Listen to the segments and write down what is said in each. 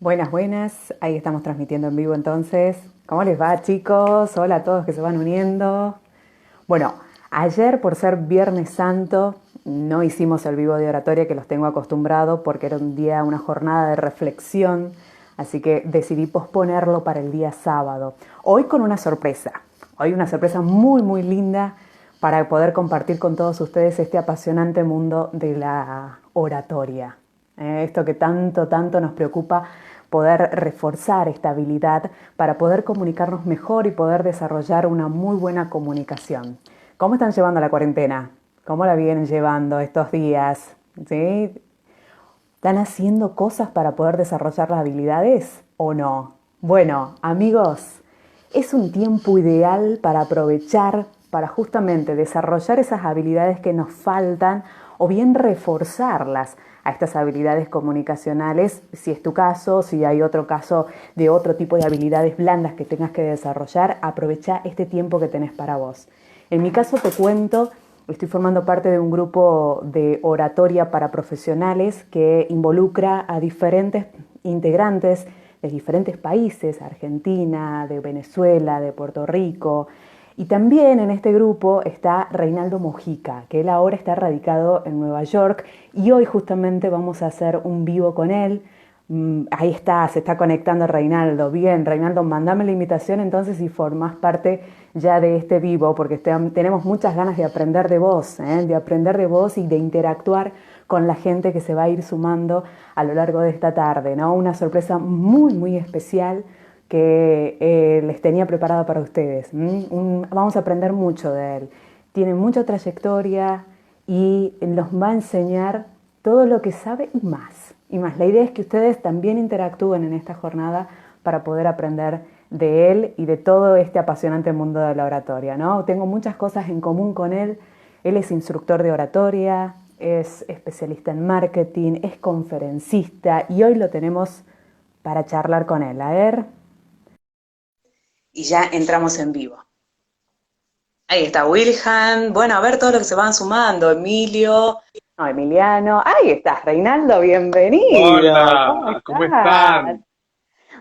Buenas, buenas. Ahí estamos transmitiendo en vivo entonces. ¿Cómo les va, chicos? Hola a todos que se van uniendo. Bueno, ayer por ser Viernes Santo no hicimos el vivo de oratoria que los tengo acostumbrado porque era un día, una jornada de reflexión, así que decidí posponerlo para el día sábado. Hoy con una sorpresa. Hoy una sorpresa muy, muy linda para poder compartir con todos ustedes este apasionante mundo de la oratoria. Esto que tanto, tanto nos preocupa, poder reforzar esta habilidad para poder comunicarnos mejor y poder desarrollar una muy buena comunicación. ¿Cómo están llevando la cuarentena? ¿Cómo la vienen llevando estos días? ¿Sí? ¿Están haciendo cosas para poder desarrollar las habilidades o no? Bueno, amigos, es un tiempo ideal para aprovechar, para justamente desarrollar esas habilidades que nos faltan o bien reforzarlas a estas habilidades comunicacionales, si es tu caso, si hay otro caso de otro tipo de habilidades blandas que tengas que desarrollar, aprovecha este tiempo que tenés para vos. En mi caso te cuento, estoy formando parte de un grupo de oratoria para profesionales que involucra a diferentes integrantes de diferentes países, Argentina, de Venezuela, de Puerto Rico. Y también en este grupo está Reinaldo Mojica, que él ahora está radicado en Nueva York y hoy justamente vamos a hacer un vivo con él. Ahí está, se está conectando Reinaldo. Bien, Reinaldo, mandame la invitación entonces si formás parte ya de este vivo, porque tenemos muchas ganas de aprender de vos, de aprender de vos y de interactuar con la gente que se va a ir sumando a lo largo de esta tarde, ¿no? Una sorpresa muy, muy especial que les tenía preparada para ustedes. Vamos a aprender mucho de él. Tiene mucha trayectoria y nos va a enseñar todo lo que sabe y más. Y más, la idea es que ustedes también interactúen en esta jornada para poder aprender de él y de todo este apasionante mundo de la oratoria, ¿no? Tengo muchas cosas en común con él. Él es instructor de oratoria, es especialista en marketing, es conferencista y hoy lo tenemos para charlar con él. A ver. Y ya entramos en vivo. Ahí está Wilhan. Bueno, a ver todos los que se van sumando. Emilio. No, Emiliano. Ahí estás, Reinaldo. Bienvenido. ¿Cómo Hola, ¿cómo estás? están?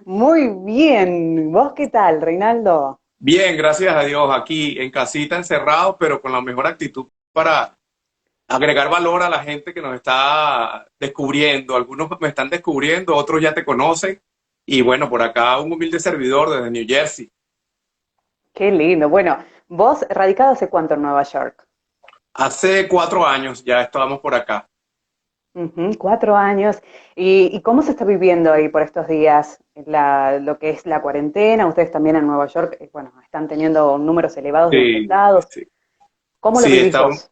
Muy bien. ¿Vos qué tal, Reinaldo? Bien, gracias a Dios, aquí en casita encerrado, pero con la mejor actitud para agregar valor a la gente que nos está descubriendo. Algunos me están descubriendo, otros ya te conocen. Y bueno, por acá un humilde servidor desde New Jersey. Qué lindo. Bueno, vos radicado hace cuánto en Nueva York? Hace 4 años ya estábamos por acá. Ujú, 4 años. ¿Y cómo se está viviendo ahí por estos días lo que es la cuarentena? Ustedes también en Nueva York, bueno, están teniendo números elevados de Sí, infectados. sí. ¿Cómo lo Sí, vivís está vos?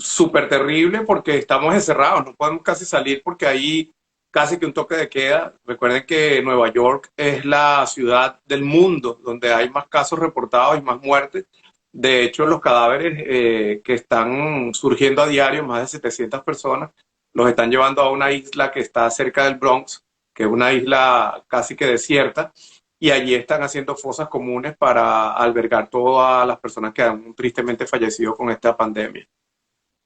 súper terrible porque estamos encerrados, no podemos casi salir porque hay casi que un toque de queda. Recuerden que Nueva York es la ciudad del mundo donde hay más casos reportados y más muertes. De hecho, los cadáveres que están surgiendo a diario, más de 700 personas, los están llevando a una isla que está cerca del Bronx, que es una isla casi que desierta, y allí están haciendo fosas comunes para albergar todas las personas que han tristemente fallecido con esta pandemia.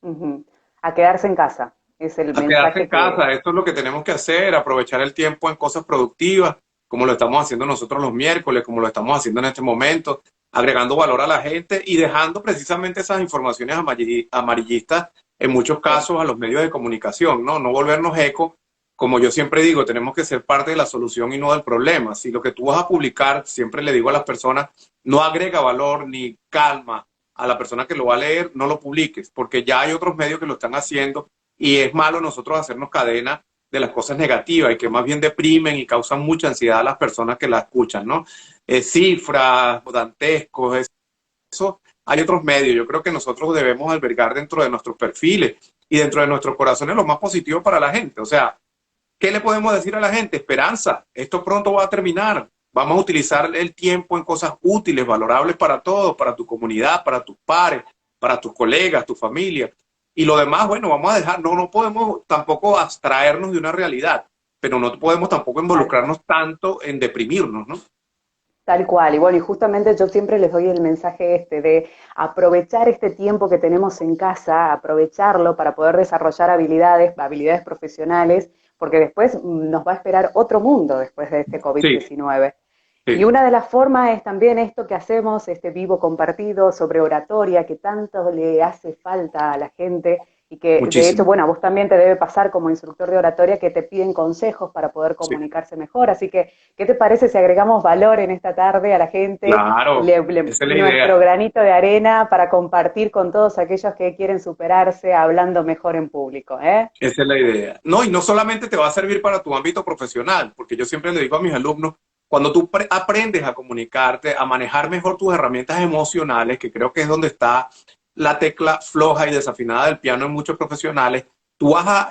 Ujú. A quedarse en casa, es el A quedarse en mensaje que... casa, esto es lo que tenemos que hacer, aprovechar el tiempo en cosas productivas, como lo estamos haciendo nosotros los miércoles, como lo estamos haciendo en este momento, agregando valor a la gente y dejando precisamente esas informaciones amarillistas en muchos Sí. casos a los medios de comunicación, ¿no? No volvernos eco. Como yo siempre digo, tenemos que ser parte de la solución y no del problema. Si lo que tú vas a publicar, siempre le digo a las personas, no agrega valor ni calma a la persona que lo va a leer, no lo publiques, porque ya hay otros medios que lo están haciendo y es malo nosotros hacernos cadena de las cosas negativas y que más bien deprimen y causan mucha ansiedad a las personas que la escuchan, ¿no? Cifras, dantescos, eso hay otros medios. Yo creo que nosotros debemos albergar dentro de nuestros perfiles y dentro de nuestros corazones lo más positivo para la gente. O sea, ¿qué le podemos decir a la gente? Esperanza, esto pronto va a terminar. Vamos a utilizar el tiempo en cosas útiles, valorables para todos, para tu comunidad, para tus pares, para tus colegas, tu familia. Y lo demás, bueno, vamos a dejar, no podemos tampoco abstraernos de una realidad, pero no podemos tampoco Tal cual. involucrarnos tanto en deprimirnos, ¿no? Tal cual, y bueno, y justamente yo siempre les doy el mensaje este de aprovechar este tiempo que tenemos en casa, aprovecharlo para poder desarrollar habilidades profesionales, porque después nos va a esperar otro mundo después de este Sí, COVID-19. Y sí, una de las formas es también esto que hacemos, este vivo compartido sobre oratoria, que tanto le hace falta a la gente y que de hecho, muchísimo. bueno, a vos también te debe pasar como instructor de oratoria que te piden consejos para poder Sí, comunicarse mejor. Así que, ¿qué te parece si agregamos valor en esta tarde a la gente? claro, esa es la Nuestro idea. granito de arena para compartir con todos aquellos que quieren superarse hablando mejor en público, ¿eh? Esa es la idea. No, y no solamente te va a servir para tu ámbito profesional, porque yo siempre le digo a mis alumnos, cuando tú aprendes a comunicarte, a manejar mejor tus herramientas emocionales, que creo que es donde está la tecla floja y desafinada del piano en muchos profesionales, tú vas a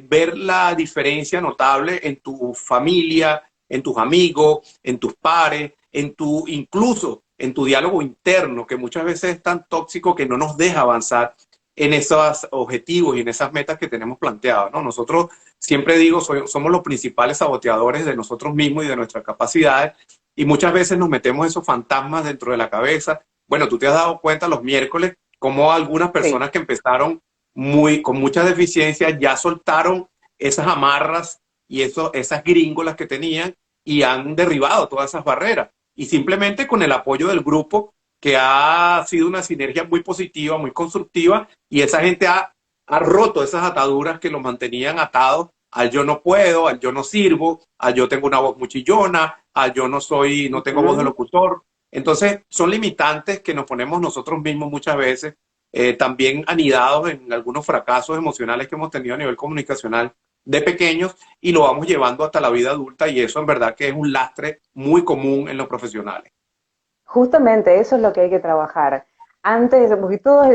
ver la diferencia notable en tu familia, en tus amigos, en tus pares, incluso en tu diálogo interno, que muchas veces es tan tóxico que no nos deja avanzar en esos objetivos y en esas metas que tenemos planteadas, ¿no? Nosotros, siempre digo, somos los principales saboteadores de nosotros mismos y de nuestras capacidades, y muchas veces nos metemos esos fantasmas dentro de la cabeza. Bueno, tú te has dado cuenta los miércoles cómo algunas Sí. personas que empezaron con muchas deficiencias ya soltaron esas amarras y esas gringolas que tenían y han derribado todas esas barreras. Y simplemente con el apoyo del grupo, que ha sido una sinergia muy positiva, muy constructiva, y esa gente ha roto esas ataduras que los mantenían atados al yo no puedo, al yo no sirvo, al yo tengo una voz muy chillona, al yo no tengo voz de Ujú. locutor. Entonces, son limitantes que nos ponemos nosotros mismos muchas veces, también anidados en algunos fracasos emocionales que hemos tenido a nivel comunicacional de pequeños, y lo vamos llevando hasta la vida adulta, y eso en verdad que es un lastre muy común en los profesionales. Justamente eso es lo que hay que trabajar. Antes, porque todos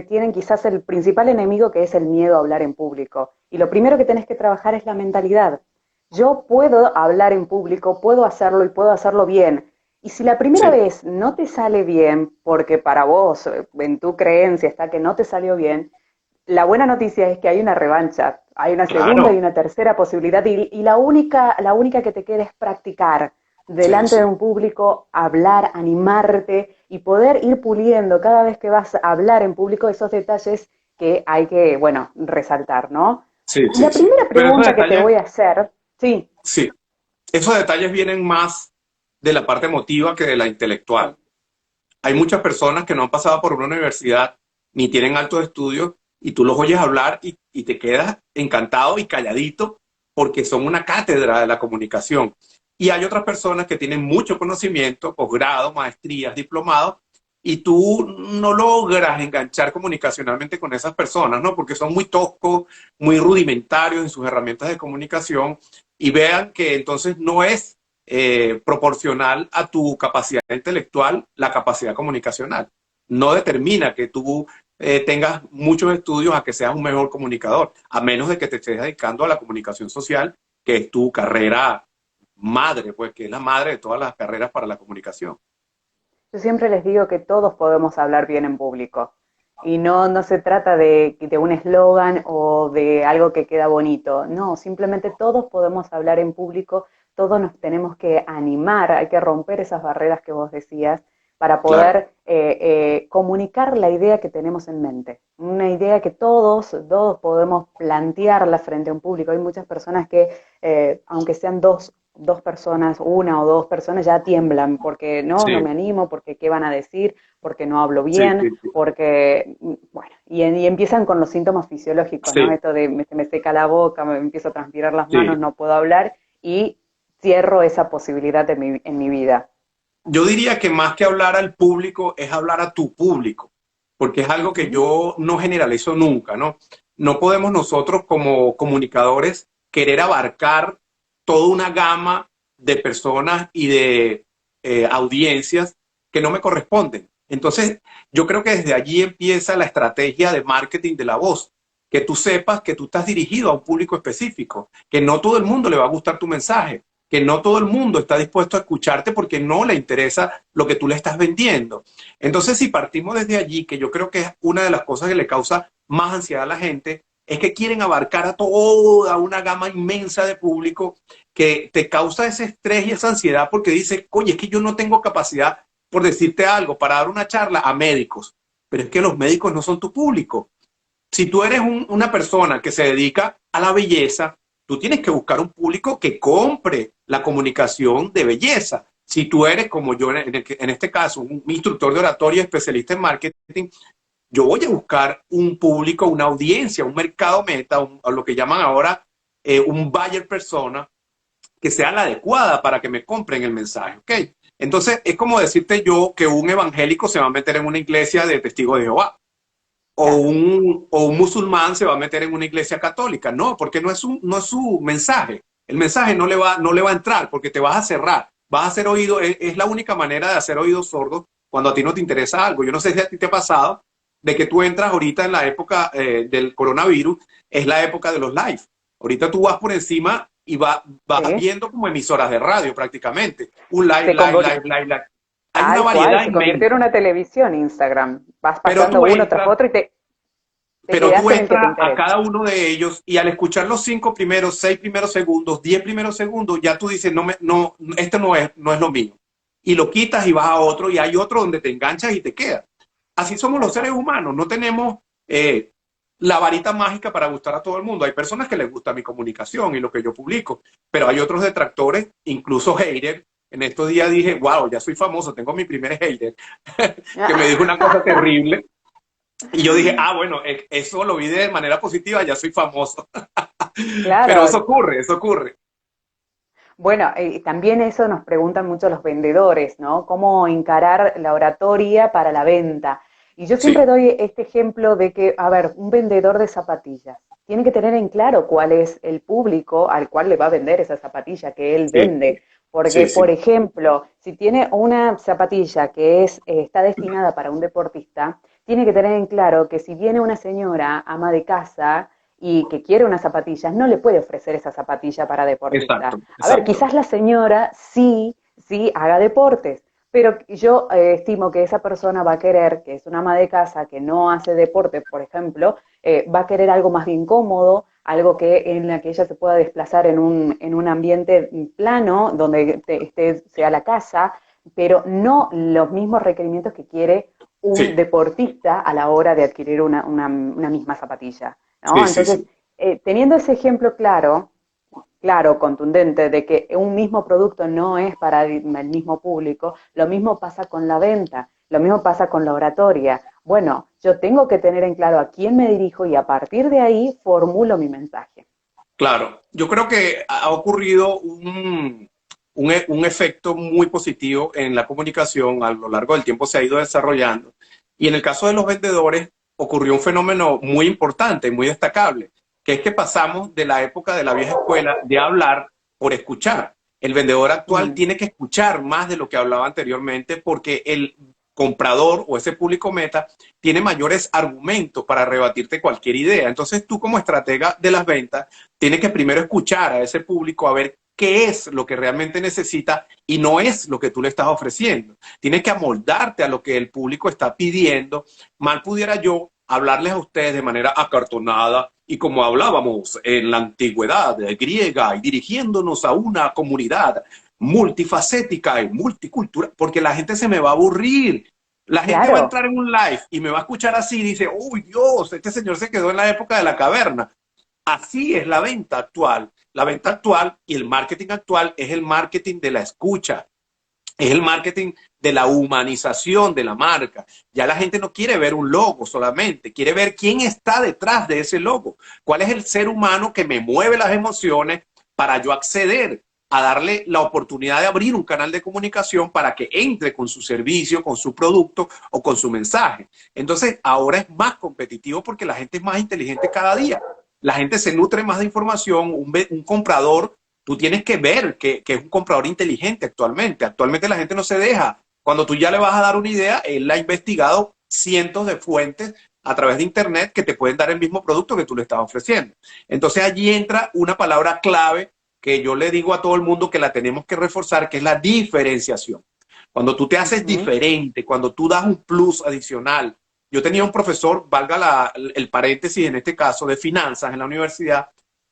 tienen quizás el principal enemigo que es el miedo a hablar en público. Y lo primero que tenés que trabajar es la mentalidad. Yo puedo hablar en público, puedo hacerlo y puedo hacerlo bien. Y si la primera Sí, vez no te sale bien, porque para vos, en tu creencia está que no te salió bien, la buena noticia es que hay una revancha, hay una segunda y claro. una tercera posibilidad y la única que te queda es practicar Sí, delante de sí. un público, hablar, animarte y poder ir puliendo cada vez que vas a hablar en público esos detalles que hay que, bueno, resaltar, ¿no? Sí, Y sí, la sí. primera Pero esos pregunta que te detalles, voy a hacer, sí, sí, esos detalles vienen más de la parte emotiva que de la intelectual. Hay muchas personas que no han pasado por una universidad ni tienen altos estudios, y tú los oyes hablar y te quedas encantado y calladito porque son una cátedra de la comunicación. Y hay otras personas que tienen mucho conocimiento, posgrado, maestrías, diplomados, y tú no logras enganchar comunicacionalmente con esas personas, ¿no? Porque son muy toscos, muy rudimentarios en sus herramientas de comunicación, y vean que entonces no es proporcional a tu capacidad intelectual la capacidad comunicacional. No determina que tú tengas muchos estudios a que seas un mejor comunicador, a menos de que te estés dedicando a la comunicación social, que es tu carrera madre, pues que es la madre de todas las carreras para la comunicación. yo siempre les digo que todos podemos hablar bien en público. Y no se trata de un eslogan o de algo que queda bonito. No, simplemente todos podemos hablar en público, todos nos tenemos que animar, hay que romper esas barreras que vos decías para Claro. poder comunicar la idea que tenemos en mente. Una idea que todos podemos plantearla frente a un público. Hay muchas personas que, aunque sean dos personas, una o dos personas, ya tiemblan porque no Sí, me animo, porque qué van a decir, porque no hablo sí, bien, sí, sí. porque, bueno, y empiezan con los síntomas fisiológicos, ¿no? Sí, Esto de se me seca la boca, me empiezo a transpirar las manos, sí. no puedo hablar y cierro esa posibilidad en mi vida. Yo diría que más que hablar al público es hablar a tu público, porque es algo que Ujú. yo no generalizo nunca, ¿no? No podemos nosotros como comunicadores querer abarcar toda una gama de personas y de audiencias que no me corresponden. Entonces, yo creo que desde allí empieza la estrategia de marketing de la voz, que tú sepas que tú estás dirigido a un público específico, que no todo el mundo le va a gustar tu mensaje, que no todo el mundo está dispuesto a escucharte porque no le interesa lo que tú le estás vendiendo. Entonces, si partimos desde allí, que yo creo que es una de las cosas que le causa más ansiedad a la gente, es que quieren abarcar a toda una gama inmensa de público, que te causa ese estrés y esa ansiedad porque dices, oye, es que yo no tengo capacidad, por decirte algo, para dar una charla a médicos, pero es que los médicos no son tu público. Si tú eres una persona que se dedica a la belleza, tú tienes que buscar un público que compre la comunicación de belleza. Si tú eres, como yo en este caso, un instructor de oratoria especialista en marketing, yo voy a buscar un público, una audiencia, un mercado meta, a lo que llaman ahora un buyer persona, que sea la adecuada para que me compren el mensaje, ¿ok? Entonces, es como decirte yo que un evangélico se va a meter en una iglesia de testigos de Jehová, Claro. o un musulmán se va a meter en una iglesia católica. No, porque no es su mensaje. El mensaje no le va a entrar porque te vas a cerrar. Vas a hacer oído, es la única manera de hacer oídos sordos cuando a ti no te interesa algo. Yo no sé si a ti te ha pasado de que tú entras ahorita en la época del coronavirus, es la época de los live. Ahorita tú vas por encima y vas Sí. viendo como emisoras de radio prácticamente. Un live, Se live, convirtió, live, live, live. Hay una tal cual, variedad se convirtió en inmensa. una televisión Instagram. Vas Pero pasando tú uno tras entras otro y te pero quedas tú con el que te entras a interesa. cada uno de ellos y al escuchar los 5 primeros, 6 primeros segundos, 10 primeros segundos, ya tú dices, esto no es lo mío. Y lo quitas y vas a otro y hay otro donde te enganchas y te quedas. Así somos los Tal seres cual. humanos, no tenemos la varita mágica para gustar a todo el mundo. Hay personas que les gusta mi comunicación y lo que yo publico, pero hay otros detractores, incluso haters. En estos días dije, wow, ya soy famoso, tengo mi primer hater, que me dijo una cosa terrible. Y yo dije, ah, bueno, eso lo vi de manera positiva, ya soy famoso. Pero eso Claro. ocurre, eso ocurre. Bueno, también eso nos preguntan mucho los vendedores, ¿no? ¿Cómo encarar la oratoria para la venta? Y yo siempre Sí, doy este ejemplo de que, a ver, un vendedor de zapatillas tiene que tener en claro cuál es el público al cual le va a vender esa zapatilla que él sí, vende. Porque, sí, por sí. ejemplo, si tiene una zapatilla que está destinada para un deportista, tiene que tener en claro que si viene una señora ama de casa y que quiere unas zapatillas, no le puede ofrecer esa zapatilla para deportista. Exacto, A ver, exacto. quizás la señora sí haga deportes, pero yo estimo que esa persona va a querer, que es una ama de casa que no hace deporte, por ejemplo, va a querer algo más bien cómodo, algo en la que ella se pueda desplazar en un ambiente plano, donde sea la casa, pero no los mismos requerimientos que quiere un Sí, deportista a la hora de adquirir una misma zapatilla, ¿no? sí, sí, Entonces, sí. teniendo ese ejemplo claro, contundente, de que un mismo producto no es para el mismo público, lo mismo pasa con la venta, lo mismo pasa con la oratoria. Bueno, yo tengo que tener en claro a quién me dirijo y a partir de ahí formulo mi mensaje. Claro, yo creo que ha ocurrido un efecto muy positivo en la comunicación, a lo largo del tiempo se ha ido desarrollando. Y en el caso de los vendedores ocurrió un fenómeno muy importante, muy destacable, que es que pasamos de la época de la vieja escuela de hablar por escuchar. El vendedor actual Mm. tiene que escuchar más de lo que hablaba anteriormente porque el comprador o ese público meta tiene mayores argumentos para rebatirte cualquier idea. Entonces tú como estratega de las ventas tienes que primero escuchar a ese público a ver qué es lo que realmente necesita y no es lo que tú le estás ofreciendo. Tienes que amoldarte a lo que el público está pidiendo. Mal pudiera yo hablarles a ustedes de manera acartonada y como hablábamos en la antigüedad griega y dirigiéndonos a una comunidad multifacética y multicultural, porque la gente se me va a aburrir. La gente va a Claro, entrar en un live y me va a escuchar así y dice, uy Dios, este señor se quedó en la época de la caverna. Así es la venta actual. La venta actual y el marketing actual es el marketing de la escucha, es el marketing de la humanización de la marca. Ya la gente no quiere ver un logo solamente, quiere ver quién está detrás de ese logo, cuál es el ser humano que me mueve las emociones para yo acceder a darle la oportunidad de abrir un canal de comunicación para que entre con su servicio, con su producto o con su mensaje. Entonces, ahora es más competitivo porque la gente es más inteligente cada día. La gente se nutre más de información, un comprador, tú tienes que ver que es un comprador inteligente actualmente. Actualmente la gente no se deja. Cuando tú ya le vas a dar una idea, él ha investigado cientos de fuentes a través de Internet que te pueden dar el mismo producto que tú le estás ofreciendo. Entonces allí entra una palabra clave que yo le digo a todo el mundo que la tenemos que reforzar, que es la diferenciación. Cuando tú te haces ujú, diferente, cuando tú das un plus adicional. Yo tenía un profesor, valga el paréntesis en este caso, de finanzas en la universidad,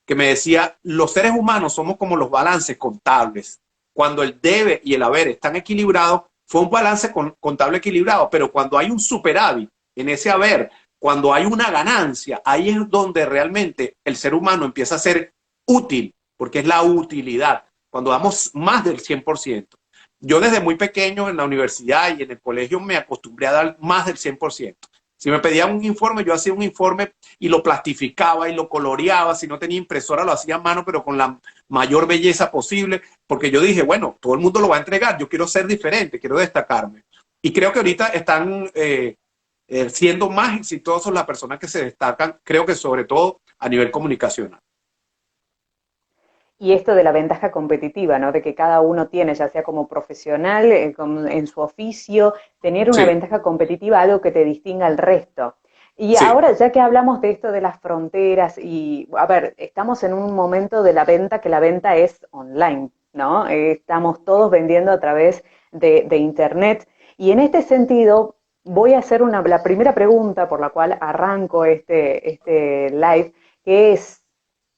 que me decía, los seres humanos somos como los balances contables. Cuando el debe y el haber están equilibrados, fue un balance contable equilibrado, pero cuando hay un superávit en ese haber, cuando hay una ganancia, ahí es donde realmente el ser humano empieza a ser útil, porque es la utilidad, cuando damos más del 100%. Yo desde muy pequeño en la universidad y en el colegio me acostumbré a dar más del 100%. Si me pedían un informe, yo hacía un informe y lo plastificaba y lo coloreaba. Si no tenía impresora, lo hacía a mano, pero con la mayor belleza posible, porque yo dije, bueno, todo el mundo lo va a entregar, yo quiero ser diferente, quiero destacarme. Y creo que ahorita están siendo más exitosos las personas que se destacan, creo que sobre todo a nivel comunicacional. Y esto de la ventaja competitiva, ¿no? De que cada uno tiene, ya sea como profesional, en su oficio, tener una Sí, ventaja competitiva, algo que te distinga al resto. Y sí, ahora, ya que hablamos de esto de las fronteras, y a ver, estamos en un momento de la venta que la venta es online, ¿no? Estamos todos vendiendo a través de Internet. Y en este sentido, voy a hacer la primera pregunta por la cual arranco este live, que es,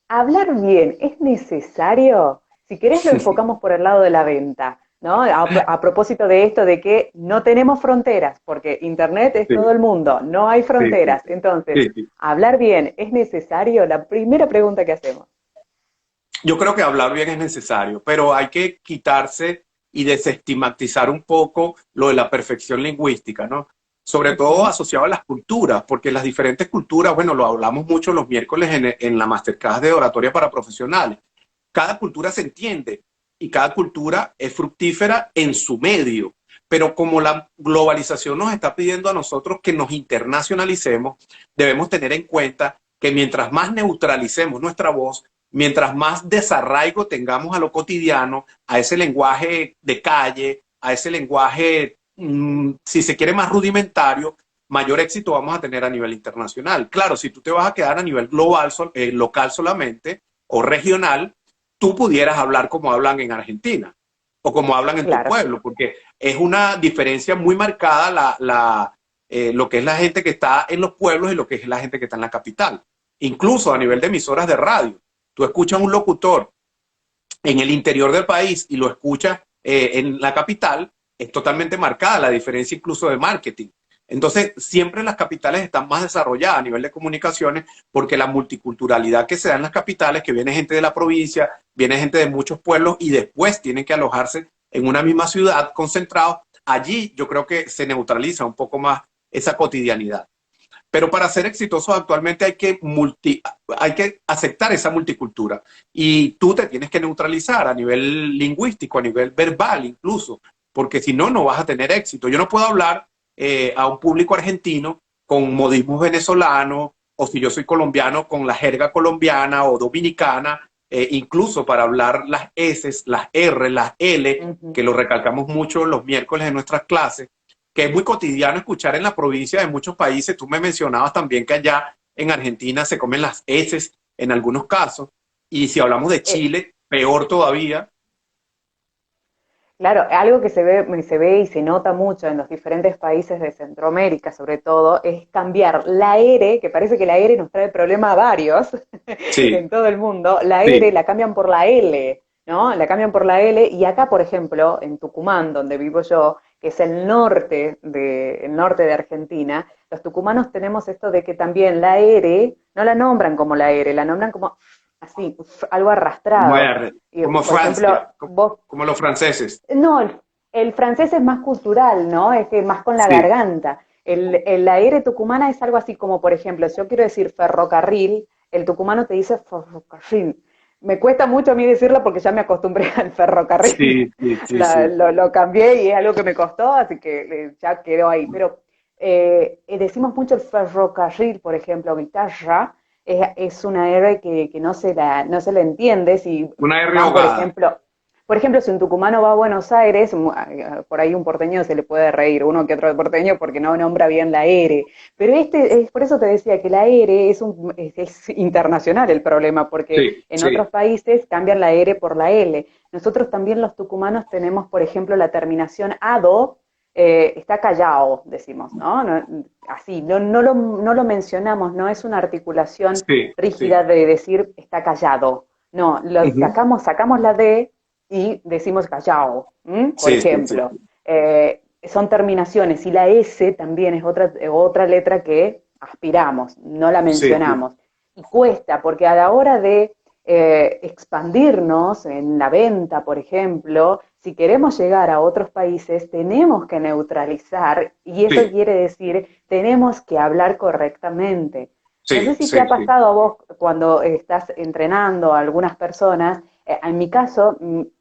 hablar bien, ¿es necesario? Si querés lo enfocamos por el lado de la venta, ¿no? A propósito de esto de que no tenemos fronteras, porque Internet es todo sí, el mundo, no hay sí, sí, fronteras. Entonces, sí, sí. hablar bien, ¿es necesario? La primera pregunta que hacemos. Yo creo que hablar bien es necesario, pero hay que quitarse y desestigmatizar un poco lo de la perfección lingüística, ¿no? Sobre todo Ujú. asociado a las culturas, porque las diferentes culturas, bueno, lo hablamos mucho los miércoles en la masterclass de oratoria para profesionales. Cada cultura se entiende y cada cultura es fructífera en su medio, pero como la globalización nos está pidiendo a nosotros que nos internacionalicemos, debemos tener en cuenta que mientras más neutralicemos nuestra voz, mientras más desarraigo tengamos a lo cotidiano, a ese lenguaje de calle, a ese lenguaje, si se quiere, más rudimentario, mayor éxito vamos a tener a nivel internacional. Claro, si tú te vas a quedar a nivel global, local solamente o regional, tú pudieras hablar como hablan en Argentina o como hablan en tu Claro. pueblo, porque es una diferencia muy marcada lo que es la gente que está en los pueblos y lo que es la gente que está en la capital. Incluso a nivel de emisoras de radio, tú escuchas un locutor en el interior del país y lo escuchas en la capital, es totalmente marcada la diferencia incluso de marketing. Entonces, siempre las capitales están más desarrolladas a nivel de comunicaciones porque la multiculturalidad que se da en las capitales, que viene gente de la provincia, viene gente de muchos pueblos y después tienen que alojarse en una misma ciudad concentrados, allí yo creo que se neutraliza un poco más esa cotidianidad. Pero para ser exitosos actualmente hay que aceptar esa multicultura y tú te tienes que neutralizar a nivel lingüístico, a nivel verbal incluso, porque si no, no vas a tener éxito. Yo no puedo hablar a un público argentino con modismos venezolanos o si yo soy colombiano con la jerga colombiana o dominicana, incluso para hablar las S, las R, las L, Ujú. que lo recalcamos mucho los miércoles en nuestras clases, que es muy cotidiano escuchar en la provincia de muchos países. Tú me mencionabas también que allá en Argentina se comen las heces en algunos casos. Y si hablamos de Eh, Chile, peor todavía. Claro, algo que se ve y se nota mucho en los diferentes países de Centroamérica, sobre todo, es cambiar la R, que parece que la R nos trae problema a varios Sí, en todo el mundo, la R sí, la cambian por la L, ¿no? La cambian por la L y acá, por ejemplo, en Tucumán, donde vivo yo, que es el norte de Argentina, los tucumanos tenemos esto de que también la R no la nombran como la R, la nombran como así, algo arrastrado. Y, como por ejemplo, Francia, vos como los franceses. no, el francés es más cultural, ¿no? Es que más con la Sí, garganta. La R tucumana es algo así como, por ejemplo, si yo quiero decir ferrocarril, el tucumano te dice ferrocarril. Me cuesta mucho a mí decirlo porque ya me acostumbré al ferrocarril. sí, sí, sí, sí. Lo cambié y es algo que me costó, así que ya quedó ahí. Pero decimos mucho el ferrocarril, por ejemplo, guitarra, es una R que no se la entiende si Una R van, ahogada. por ejemplo, si un tucumano va a Buenos Aires, por ahí un porteño se le puede reír, uno que otro porteño, porque no nombra bien la R. Pero por eso te decía que la R es internacional el problema, porque Sí, en sí, otros países cambian la R por la L. Nosotros también los tucumanos tenemos, por ejemplo, la terminación ado, está callado, decimos, ¿no? Así, no lo mencionamos, no es una articulación sí, rígida sí. de decir está callado. No, Ujú. sacamos la D y decimos callao, ¿m? Por Sí, sí, sí, ejemplo. Son terminaciones y la S también es otra letra que aspiramos, no la sí, sí, mencionamos. Y cuesta, porque a la hora de expandirnos en la venta, por ejemplo, si queremos llegar a otros países, tenemos que neutralizar, y eso Sí, quiere decir, tenemos que hablar correctamente. No sé sí, si te sí, ha sí, pasado a vos cuando estás entrenando a algunas personas, en mi caso,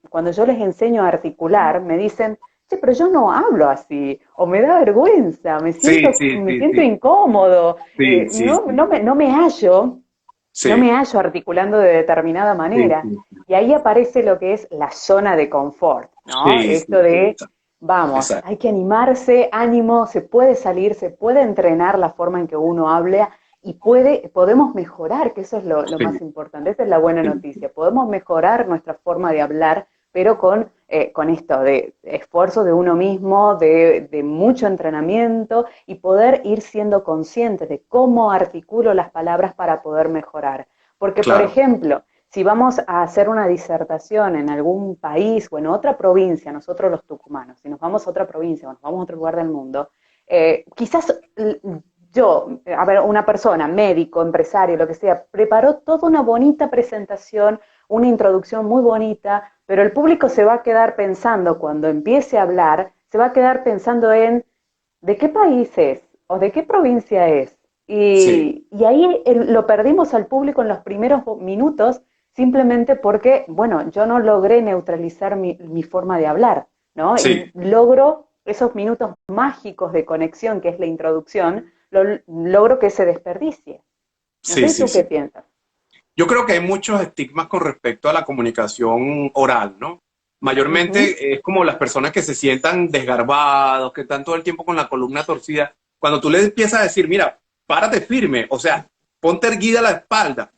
cuando yo les enseño a articular, me dicen, che, pero yo no hablo así, o me da vergüenza, sí, sí, me sí, siento sí, incómodo, sí, sí, sí, no me hallo, no sí, me hallo articulando de determinada sí, manera. sí, Y ahí aparece lo que es la zona de confort, ¿no? sí, Esto sí, sí, de, exacto, vamos, exacto. hay que animarse, ánimo, se puede salir, se puede entrenar la forma en que uno habla y podemos mejorar, que eso es lo Sí, más importante. Esa es la buena sí, noticia. Podemos mejorar nuestra forma de hablar, pero con esto de esfuerzo de uno mismo, de mucho entrenamiento y poder ir siendo conscientes de cómo articulo las palabras para poder mejorar. Porque, por claro, ejemplo, si vamos a hacer una disertación en algún país o en otra provincia, nosotros los tucumanos, si nos vamos a otra provincia o nos vamos a otro lugar del mundo, quizás yo, a ver, una persona, médico, empresario, lo que sea, preparó toda una bonita presentación, una introducción muy bonita, pero el público se va a quedar pensando, cuando empiece a hablar, se va a quedar pensando en ¿de qué país es? ¿O de qué provincia es? sí, Y ahí lo perdimos al público en los primeros minutos simplemente porque, bueno, yo no logré neutralizar mi forma de hablar, ¿no? sí, Y logro esos minutos mágicos de conexión, que es la introducción, logro que se desperdicie. No sí, sé sí, tú qué sí. piensas. Yo creo que hay muchos estigmas con respecto a la comunicación oral, ¿no? Uh -huh. Mayormente es como las personas que se sientan desgarbados, que están todo el tiempo con la columna torcida. Cuando tú le empiezas a decir, mira, párate firme, o sea, ponte erguida la espalda,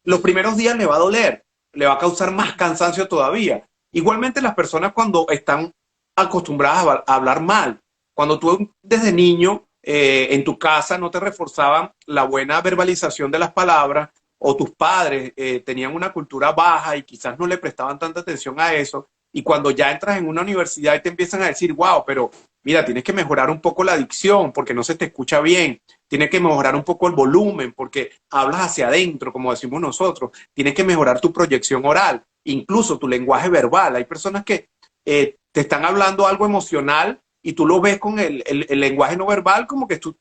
los primeros días le va a doler, le va a causar más cansancio todavía. Igualmente las personas cuando están acostumbradas a hablar mal, cuando tú desde niño en tu casa no te reforzaban la buena verbalización de las palabras, o tus padres tenían una cultura baja y quizás no le prestaban tanta atención a eso, y cuando ya entras en una universidad y te empiezan a decir, wow, pero mira, tienes que mejorar un poco la dicción porque no se te escucha bien, tienes que mejorar un poco el volumen porque hablas hacia adentro, como decimos nosotros, tienes que mejorar tu proyección oral, incluso tu lenguaje verbal. Hay personas que te están hablando algo emocional y tú lo ves con el lenguaje no verbal como que tú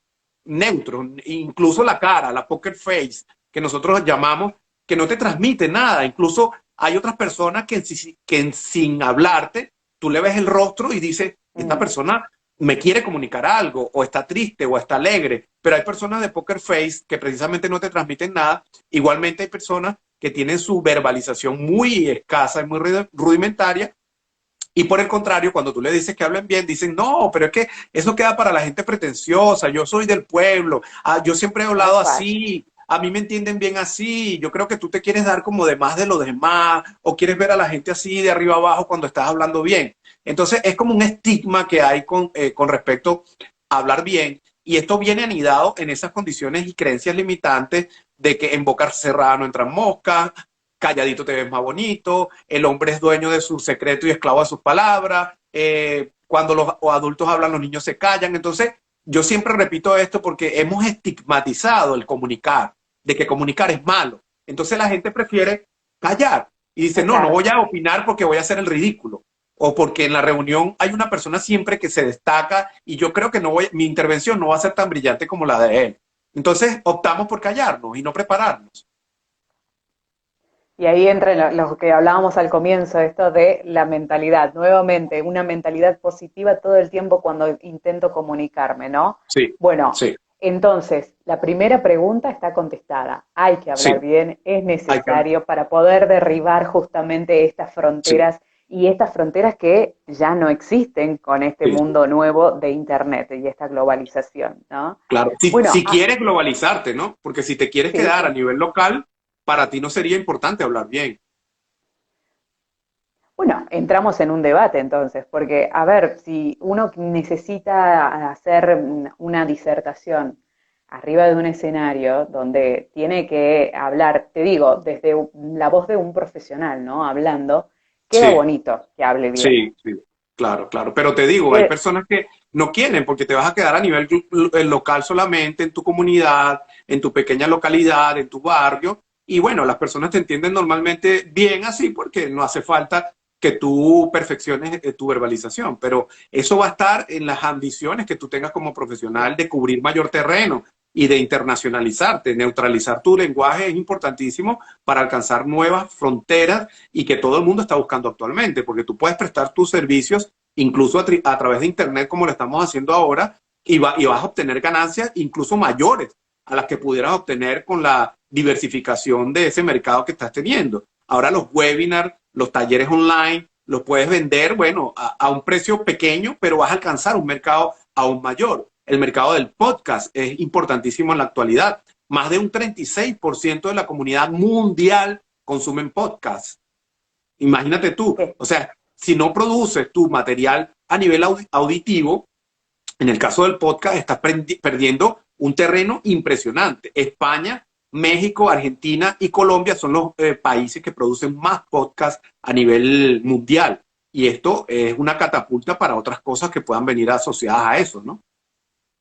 neutro, incluso la cara, la poker face, que nosotros llamamos, que no te transmite nada. Incluso hay otras personas que sin hablarte, tú le ves el rostro y dices, esta Mm. persona me quiere comunicar algo, o está triste, o está alegre. Pero hay personas de poker face que precisamente no te transmiten nada. Igualmente hay personas que tienen su verbalización muy escasa y muy rudimentaria. Y por el contrario, cuando tú le dices que hablen bien, dicen, no, pero es que eso queda para la gente pretenciosa, yo soy del pueblo, yo siempre he Tal hablado cual. así, a mí me entienden bien así, yo creo que tú te quieres dar como de más de los demás, o quieres ver a la gente así de arriba abajo cuando estás hablando bien. Entonces es como un estigma que hay con respecto a hablar bien, y esto viene anidado en esas condiciones y creencias limitantes de que en boca cerrada no entran moscas, calladito te ves más bonito, el hombre es dueño de su secreto y esclavo de sus palabras, cuando los adultos hablan los niños se callan. Entonces yo siempre repito esto porque hemos estigmatizado el comunicar, de que comunicar es malo. Entonces la gente prefiere callar y dice, no, no Callar. voy a opinar porque voy a hacer el ridículo. O porque en la reunión hay una persona siempre que se destaca y yo creo que no voy, mi intervención no va a ser tan brillante como la de él. Entonces optamos por callarnos y no prepararnos. Y ahí entra lo que hablábamos al comienzo, esto de la mentalidad. Nuevamente, una mentalidad positiva todo el tiempo cuando intento comunicarme, ¿no? Sí, Bueno, sí, entonces, la primera pregunta está contestada. Hay que hablar sí. bien, es Hay que, necesario para poder derribar justamente estas sí, fronteras y estas fronteras que ya no existen con este sí, mundo nuevo de Internet y esta globalización, ¿no? claro. Bueno, Si quieres globalizarte, ¿no? Porque si te quieres sí, quedar a sí. nivel local, para ti no sería importante hablar bien. Bueno, entramos en un debate entonces, porque a ver, si uno necesita hacer una disertación arriba de un escenario donde tiene que hablar, te digo, desde la voz de un profesional, ¿no? Hablando, queda Sí, bonito que hable bien. sí, sí. Claro, claro. Pero te digo, hay Que, personas que no quieren porque te vas a quedar a nivel local solamente, en tu comunidad, en tu pequeña localidad, en tu barrio, y bueno, las personas te entienden normalmente bien así porque no hace falta que tú perfecciones tu verbalización, pero eso va a estar en las ambiciones que tú tengas como profesional de cubrir mayor terreno y de internacionalizarte. Neutralizar tu lenguaje es importantísimo para alcanzar nuevas fronteras y que todo el mundo está buscando actualmente, porque tú puedes prestar tus servicios incluso a través de Internet como lo estamos haciendo ahora y vas a obtener ganancias incluso mayores a las que pudieras obtener con la diversificación de ese mercado que estás teniendo. Ahora los webinars, los talleres online, los puedes vender, bueno, a un precio pequeño, pero vas a alcanzar un mercado aún mayor. El mercado del podcast es importantísimo en la actualidad. Más de un 36% de la comunidad mundial consumen podcasts. Imagínate tú, Sí. o sea, si no produces tu material a nivel auditivo, en el caso del podcast, estás perdiendo un terreno impresionante. España, México, Argentina y Colombia son los países que producen más podcasts a nivel mundial. Y esto es una catapulta para otras cosas que puedan venir asociadas a eso, ¿no?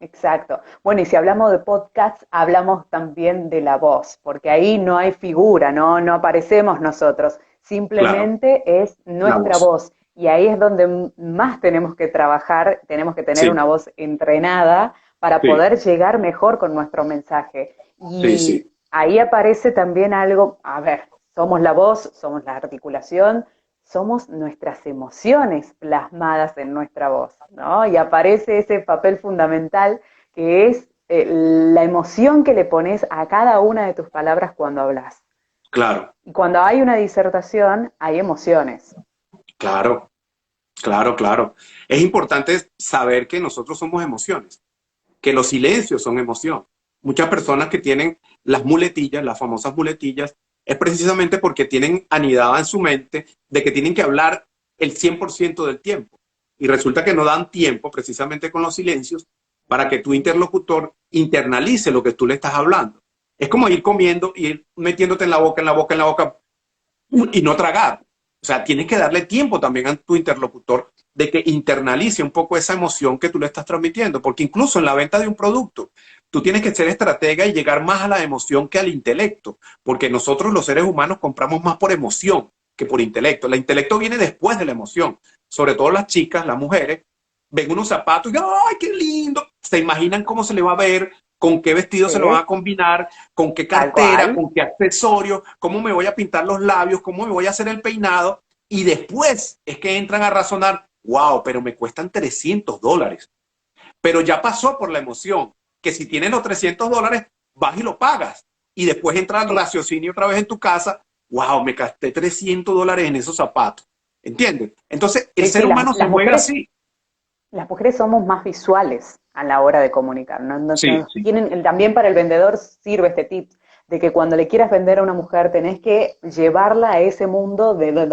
Exacto. Bueno, y si hablamos de podcasts, hablamos también de la voz, porque ahí no hay figura, no aparecemos nosotros, Claro, simplemente es la nuestra voz. voz. Y ahí es donde más tenemos que trabajar, tenemos que tener Sí, una voz entrenada para sí, poder llegar mejor con nuestro mensaje. sí, sí, Y ahí aparece también algo, a ver, somos la voz, somos la articulación, somos nuestras emociones plasmadas en nuestra voz, ¿no? Y aparece ese papel fundamental que es la emoción que le pones a cada una de tus palabras cuando hablas. claro, Y cuando hay una disertación, hay emociones. claro, claro, claro. Es importante saber que nosotros somos emociones, que los silencios son emoción. Muchas personas que tienen las muletillas, las famosas muletillas, es precisamente porque tienen anidada en su mente de que tienen que hablar el 100% del tiempo. Y resulta que no dan tiempo precisamente con los silencios para que tu interlocutor internalice lo que tú le estás hablando. Es como ir comiendo y ir metiéndote en la boca, en la boca, en la boca y no tragar. O sea, tienes que darle tiempo también a tu interlocutor de que internalice un poco esa emoción que tú le estás transmitiendo, porque incluso en la venta de un producto, tú tienes que ser estratega y llegar más a la emoción que al intelecto, porque nosotros los seres humanos compramos más por emoción que por intelecto. El intelecto viene después de la emoción, sobre todo las chicas, las mujeres, ven unos zapatos y ¡ay, qué lindo! Se imaginan cómo se le va a ver, con qué vestido se lo van a ¿Sí? combinar, con qué Tal cartera, cual. con qué accesorio, cómo me voy a pintar los labios, cómo me voy a hacer el peinado. Y después es que entran a razonar, wow, pero me cuestan $300. Pero ya pasó por la emoción, que si tienes los $300, vas y lo pagas. Y después entra el Sí. raciocinio otra vez en tu casa, wow, me gasté $300 en esos zapatos. ¿Entiendes? Entonces, el Sí, ser sí, humano se mueve así. las mujeres somos más visuales a la hora de comunicar, ¿no? Sí, sí. Tienen, también para el vendedor sirve este tip de que cuando le quieras vender a una mujer tenés que llevarla a ese mundo de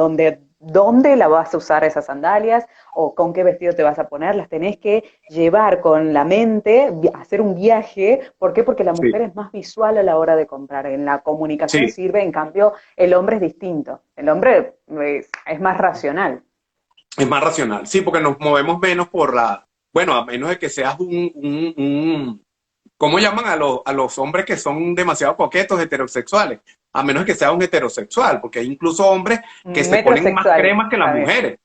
dónde la vas a usar esas sandalias o con qué vestido te vas a poner, las tenés que llevar con la mente, hacer un viaje. ¿Por qué? Porque la Sí, mujer es más visual a la hora de comprar. En la comunicación sí, sirve, en cambio, el hombre es distinto. El hombre es más racional. es más racional. Sí, porque nos movemos menos por bueno, a menos de que seas ¿cómo llaman a los hombres que son demasiado coquetos, heterosexuales? A menos de que sea un heterosexual, porque hay incluso hombres que se ponen más Metrosexual, cremas que las está bien. mujeres,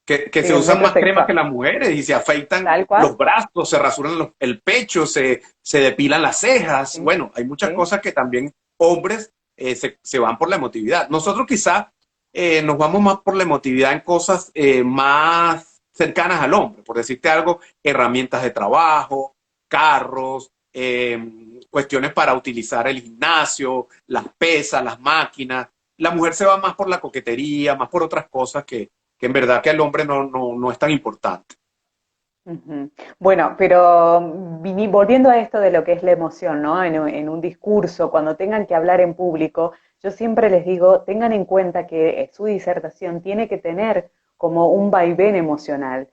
que Sí, se un usan más cremas que metrosexual. las mujeres y se afeitan Tal cual. los brazos, se rasuran el pecho, se depilan las cejas. Sí, Bueno, hay muchas sí. cosas que también hombres se van por la emotividad. Nosotros quizás nos vamos más por la emotividad en cosas más cercanas al hombre, por decirte algo, herramientas de trabajo, carros, cuestiones para utilizar el gimnasio, las pesas, las máquinas. La mujer se va más por la coquetería, más por otras cosas que en verdad que al hombre no es tan importante. Ujú. Bueno, pero volviendo a esto de lo que es la emoción, ¿no? En un discurso, cuando tengan que hablar en público, yo siempre les digo, tengan en cuenta que su disertación tiene que tener como un vaivén emocional.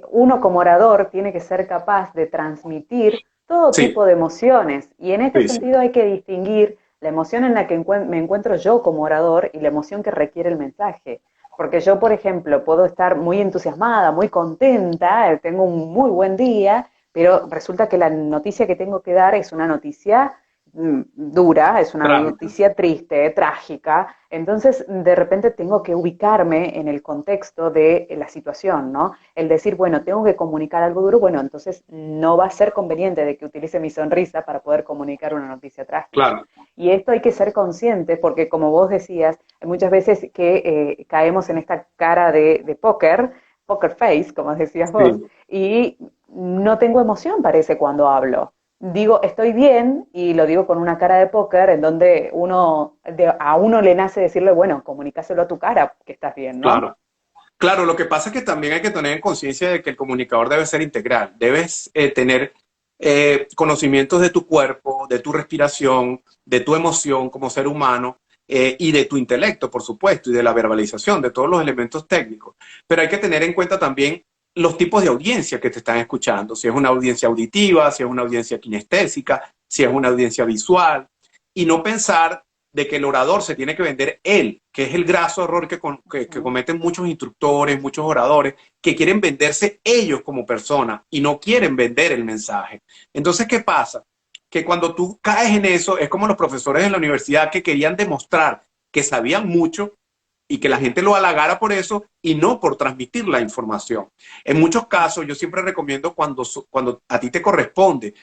Uno como orador tiene que ser capaz de transmitir todo Sí, tipo de emociones y en este sí, sí, sentido hay que distinguir la emoción en la que me encuentro yo como orador y la emoción que requiere el mensaje. Porque yo, por ejemplo, puedo estar muy entusiasmada, muy contenta, tengo un muy buen día, pero resulta que la noticia que tengo que dar es una noticia dura, es una Trágica. noticia triste, trágica, entonces de repente tengo que ubicarme en el contexto de la situación, ¿no? El decir, bueno, tengo que comunicar algo duro, bueno, entonces no va a ser conveniente de que utilice mi sonrisa para poder comunicar una noticia trágica. Claro, Y esto hay que ser consciente porque, como vos decías, hay muchas veces que caemos en esta cara de póker, poker face, como decías vos, sí. y no tengo emoción, parece, cuando hablo. Digo, estoy bien, y lo digo con una cara de póker, en donde a uno le nace decirle, bueno, comunícaselo a tu cara, que estás bien, ¿no? Claro. Claro, lo que pasa es que también hay que tener en conciencia de que el comunicador debe ser integral. Debes tener conocimientos de tu cuerpo, de tu respiración, de tu emoción como ser humano y de tu intelecto, por supuesto, y de la verbalización, de todos los elementos técnicos. Pero hay que tener en cuenta también los tipos de audiencia que te están escuchando. Si es una audiencia auditiva, si es una audiencia kinestésica, si es una audiencia visual. Y no pensar de que el orador se tiene que vender él, que es el graso error que cometen muchos instructores, muchos oradores, que quieren venderse ellos como personas y no quieren vender el mensaje. Entonces, ¿qué pasa? Que cuando tú caes en eso, es como los profesores en la universidad que querían demostrar que sabían mucho y que la gente lo halagara por eso y no por transmitir la información. En muchos casos, yo siempre recomiendo cuando a ti te corresponde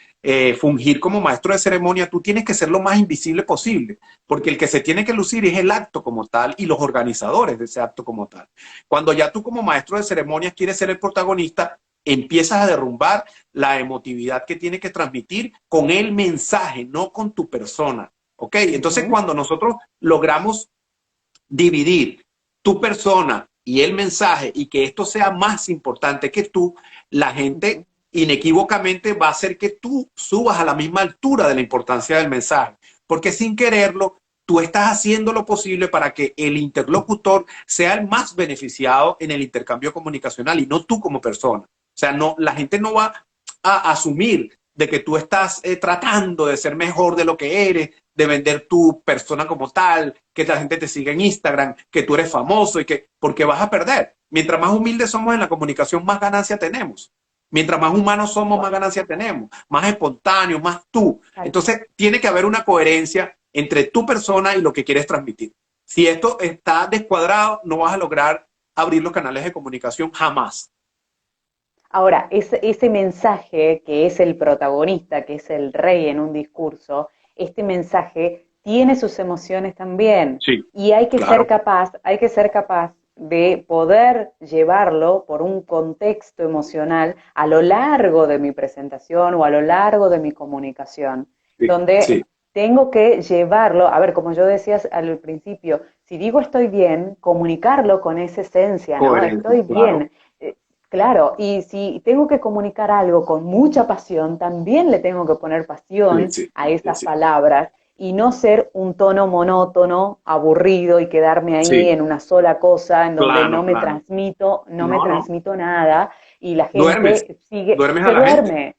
fungir como maestro de ceremonia, tú tienes que ser lo más invisible posible, porque el que se tiene que lucir es el acto como tal y los organizadores de ese acto como tal. Cuando ya tú como maestro de ceremonias quieres ser el protagonista, empiezas a derrumbar la emotividad que tiene que transmitir con el mensaje, no con tu persona. ¿Ok? Entonces, Ujú. cuando nosotros logramos dividir tu persona y el mensaje y que esto sea más importante que tú, la Ujú. gente inequívocamente va a hacer que tú subas a la misma altura de la importancia del mensaje, porque sin quererlo, tú estás haciendo lo posible para que el interlocutor sea el más beneficiado en el intercambio comunicacional y no tú como persona. O sea, no, la gente no va a asumir de que tú estás tratando de ser mejor de lo que eres, de vender tu persona como tal, que la gente te siga en Instagram, que tú eres famoso y que, porque vas a perder. Mientras más humildes somos en la comunicación, más ganancia tenemos. Mientras más humanos somos, más ganancia tenemos, más espontáneo, más tú. Tal Entonces, tiene que haber una coherencia entre tu persona y lo que quieres transmitir. Si esto está descuadrado, no vas a lograr abrir los canales de comunicación jamás. Ahora, ese mensaje que es el protagonista, que es el rey en un discurso, este mensaje tiene sus emociones también. Sí, Y claro. hay que ser capaz de poder llevarlo por un contexto emocional a lo largo de mi presentación o a lo largo de mi comunicación, Sí, donde sí, tengo que llevarlo, a ver, como yo decía al principio, si digo estoy bien, comunicarlo con esa esencia, ¿no? coherente, Estoy claro. bien. Claro, y si tengo que comunicar algo con mucha pasión, también le tengo que poner Sí, pasión sí, a sí, esas sí. palabras y no ser un tono monótono, aburrido y quedarme ahí Sí, en una sola cosa en donde plano, plano. no me No, no. transmito nada y la Duermes, gente sigue, duermes a se la gente. duerme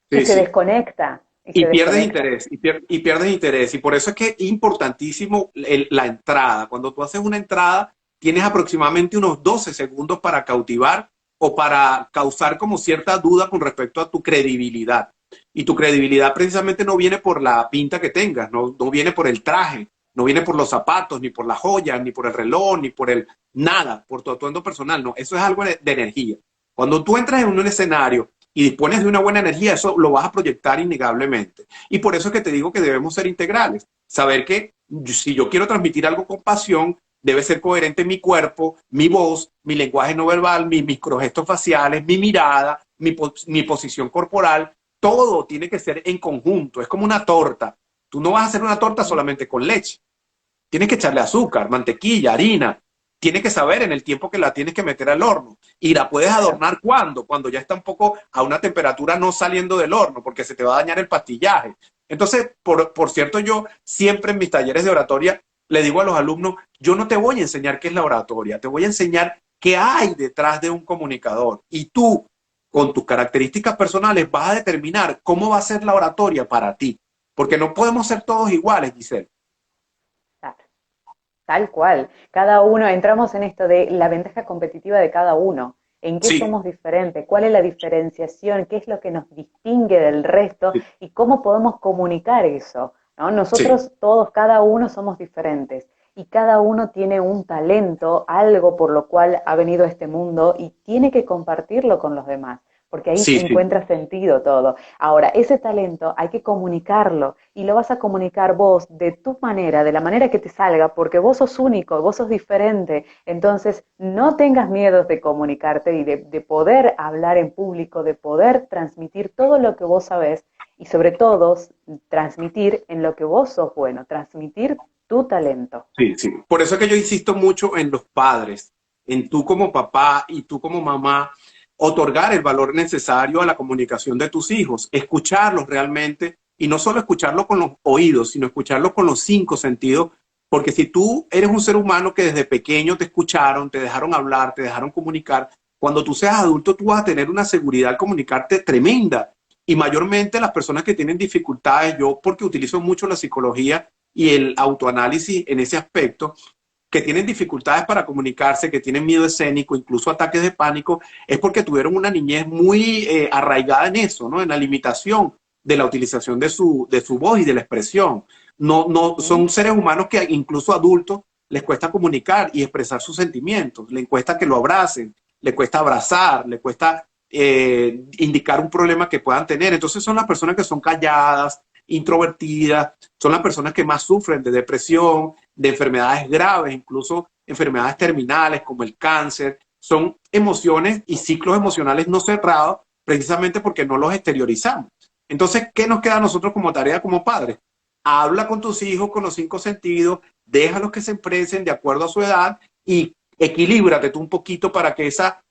y Sí, se sí. desconecta y se Y pierdes desconecta. interés, y pierdes interés. Y por eso es que es importantísimo la entrada. Cuando tú haces una entrada, tienes aproximadamente unos 12 segundos para cautivar o para causar como cierta duda con respecto a tu credibilidad. Y tu credibilidad precisamente no viene por la pinta que tengas, no viene por el traje, no viene por los zapatos, ni por las joyas, ni por el reloj, ni por el nada, por tu atuendo personal. No, eso es algo de energía. Cuando tú entras en un escenario y dispones de una buena energía, eso lo vas a proyectar innegablemente. Y por eso es que te digo que debemos ser integrales. Saber que si yo quiero transmitir algo con pasión, debe ser coherente mi cuerpo, mi voz, mi lenguaje no verbal, mis microgestos faciales, mi mirada, mi posición corporal. Todo tiene que ser en conjunto. Es como una torta. Tú no vas a hacer una torta Ujú. solamente con leche. Tienes que echarle azúcar, mantequilla, harina. Tienes que saber en el tiempo que la tienes que meter al horno. Y la puedes Claro. adornar cuando ya está un poco a una temperatura no saliendo del horno, porque se te va a dañar el pastillaje. Entonces, por cierto, yo siempre en mis talleres de oratoria le digo a los alumnos, yo no te voy a enseñar qué es la oratoria, te voy a enseñar qué hay detrás de un comunicador. Y tú, con tus características personales, vas a determinar cómo va a ser la oratoria para ti. Porque no podemos ser todos iguales, Giselle. Claro. Tal cual. Cada uno, entramos en esto de la ventaja competitiva de cada uno. ¿En qué Sí, somos diferentes? ¿Cuál es la diferenciación? ¿Qué es lo que nos distingue del resto? sí, ¿Y cómo podemos comunicar eso? ¿no? Sí, Nosotros todos, cada uno somos diferentes y cada uno tiene un talento, algo por lo cual ha venido a este mundo y tiene que compartirlo con los demás, porque ahí sí, sí. encuentra sentido todo. Ahora, ese talento hay que comunicarlo y lo vas a comunicar vos de tu manera, de la manera que te salga, porque vos sos único, vos sos diferente. Entonces, no tengas miedo de comunicarte y de poder hablar en público, de poder transmitir todo lo que vos sabés y sobre todo transmitir en lo que vos sos bueno, transmitir tu talento. Sí, sí. Por eso es que yo insisto mucho en los padres, en tú como papá y tú como mamá, otorgar el valor necesario a la comunicación de tus hijos, escucharlos realmente y no solo escucharlo con los oídos, sino escucharlo con los cinco sentidos, porque si tú eres un ser humano que desde pequeño te escucharon, te dejaron hablar, te dejaron comunicar, cuando tú seas adulto tú vas a tener una seguridad al comunicarte tremenda. Y mayormente las personas que tienen dificultades, yo porque utilizo mucho la psicología, y el autoanálisis en ese aspecto, que tienen dificultades para comunicarse, que tienen miedo escénico, incluso ataques de pánico, es porque tuvieron una niñez muy arraigada en eso, ¿no? En la limitación de la utilización de su voz y de la expresión. No, no, ¿Mm? son seres humanos que incluso adultos les cuesta comunicar y expresar sus sentimientos, les cuesta que lo abracen, les cuesta abrazar, les cuesta indicar un problema que puedan tener. Entonces son las personas que son calladas, introvertidas, son las personas que más sufren de depresión, de enfermedades graves, incluso enfermedades terminales como el cáncer. Son emociones y ciclos emocionales no cerrados precisamente porque no los exteriorizamos. Entonces, ¿qué nos queda a nosotros como tarea como padres? Habla con tus hijos con los cinco sentidos, déjalos que se expresen de acuerdo a su edad y equilíbrate tú un poquito para que esa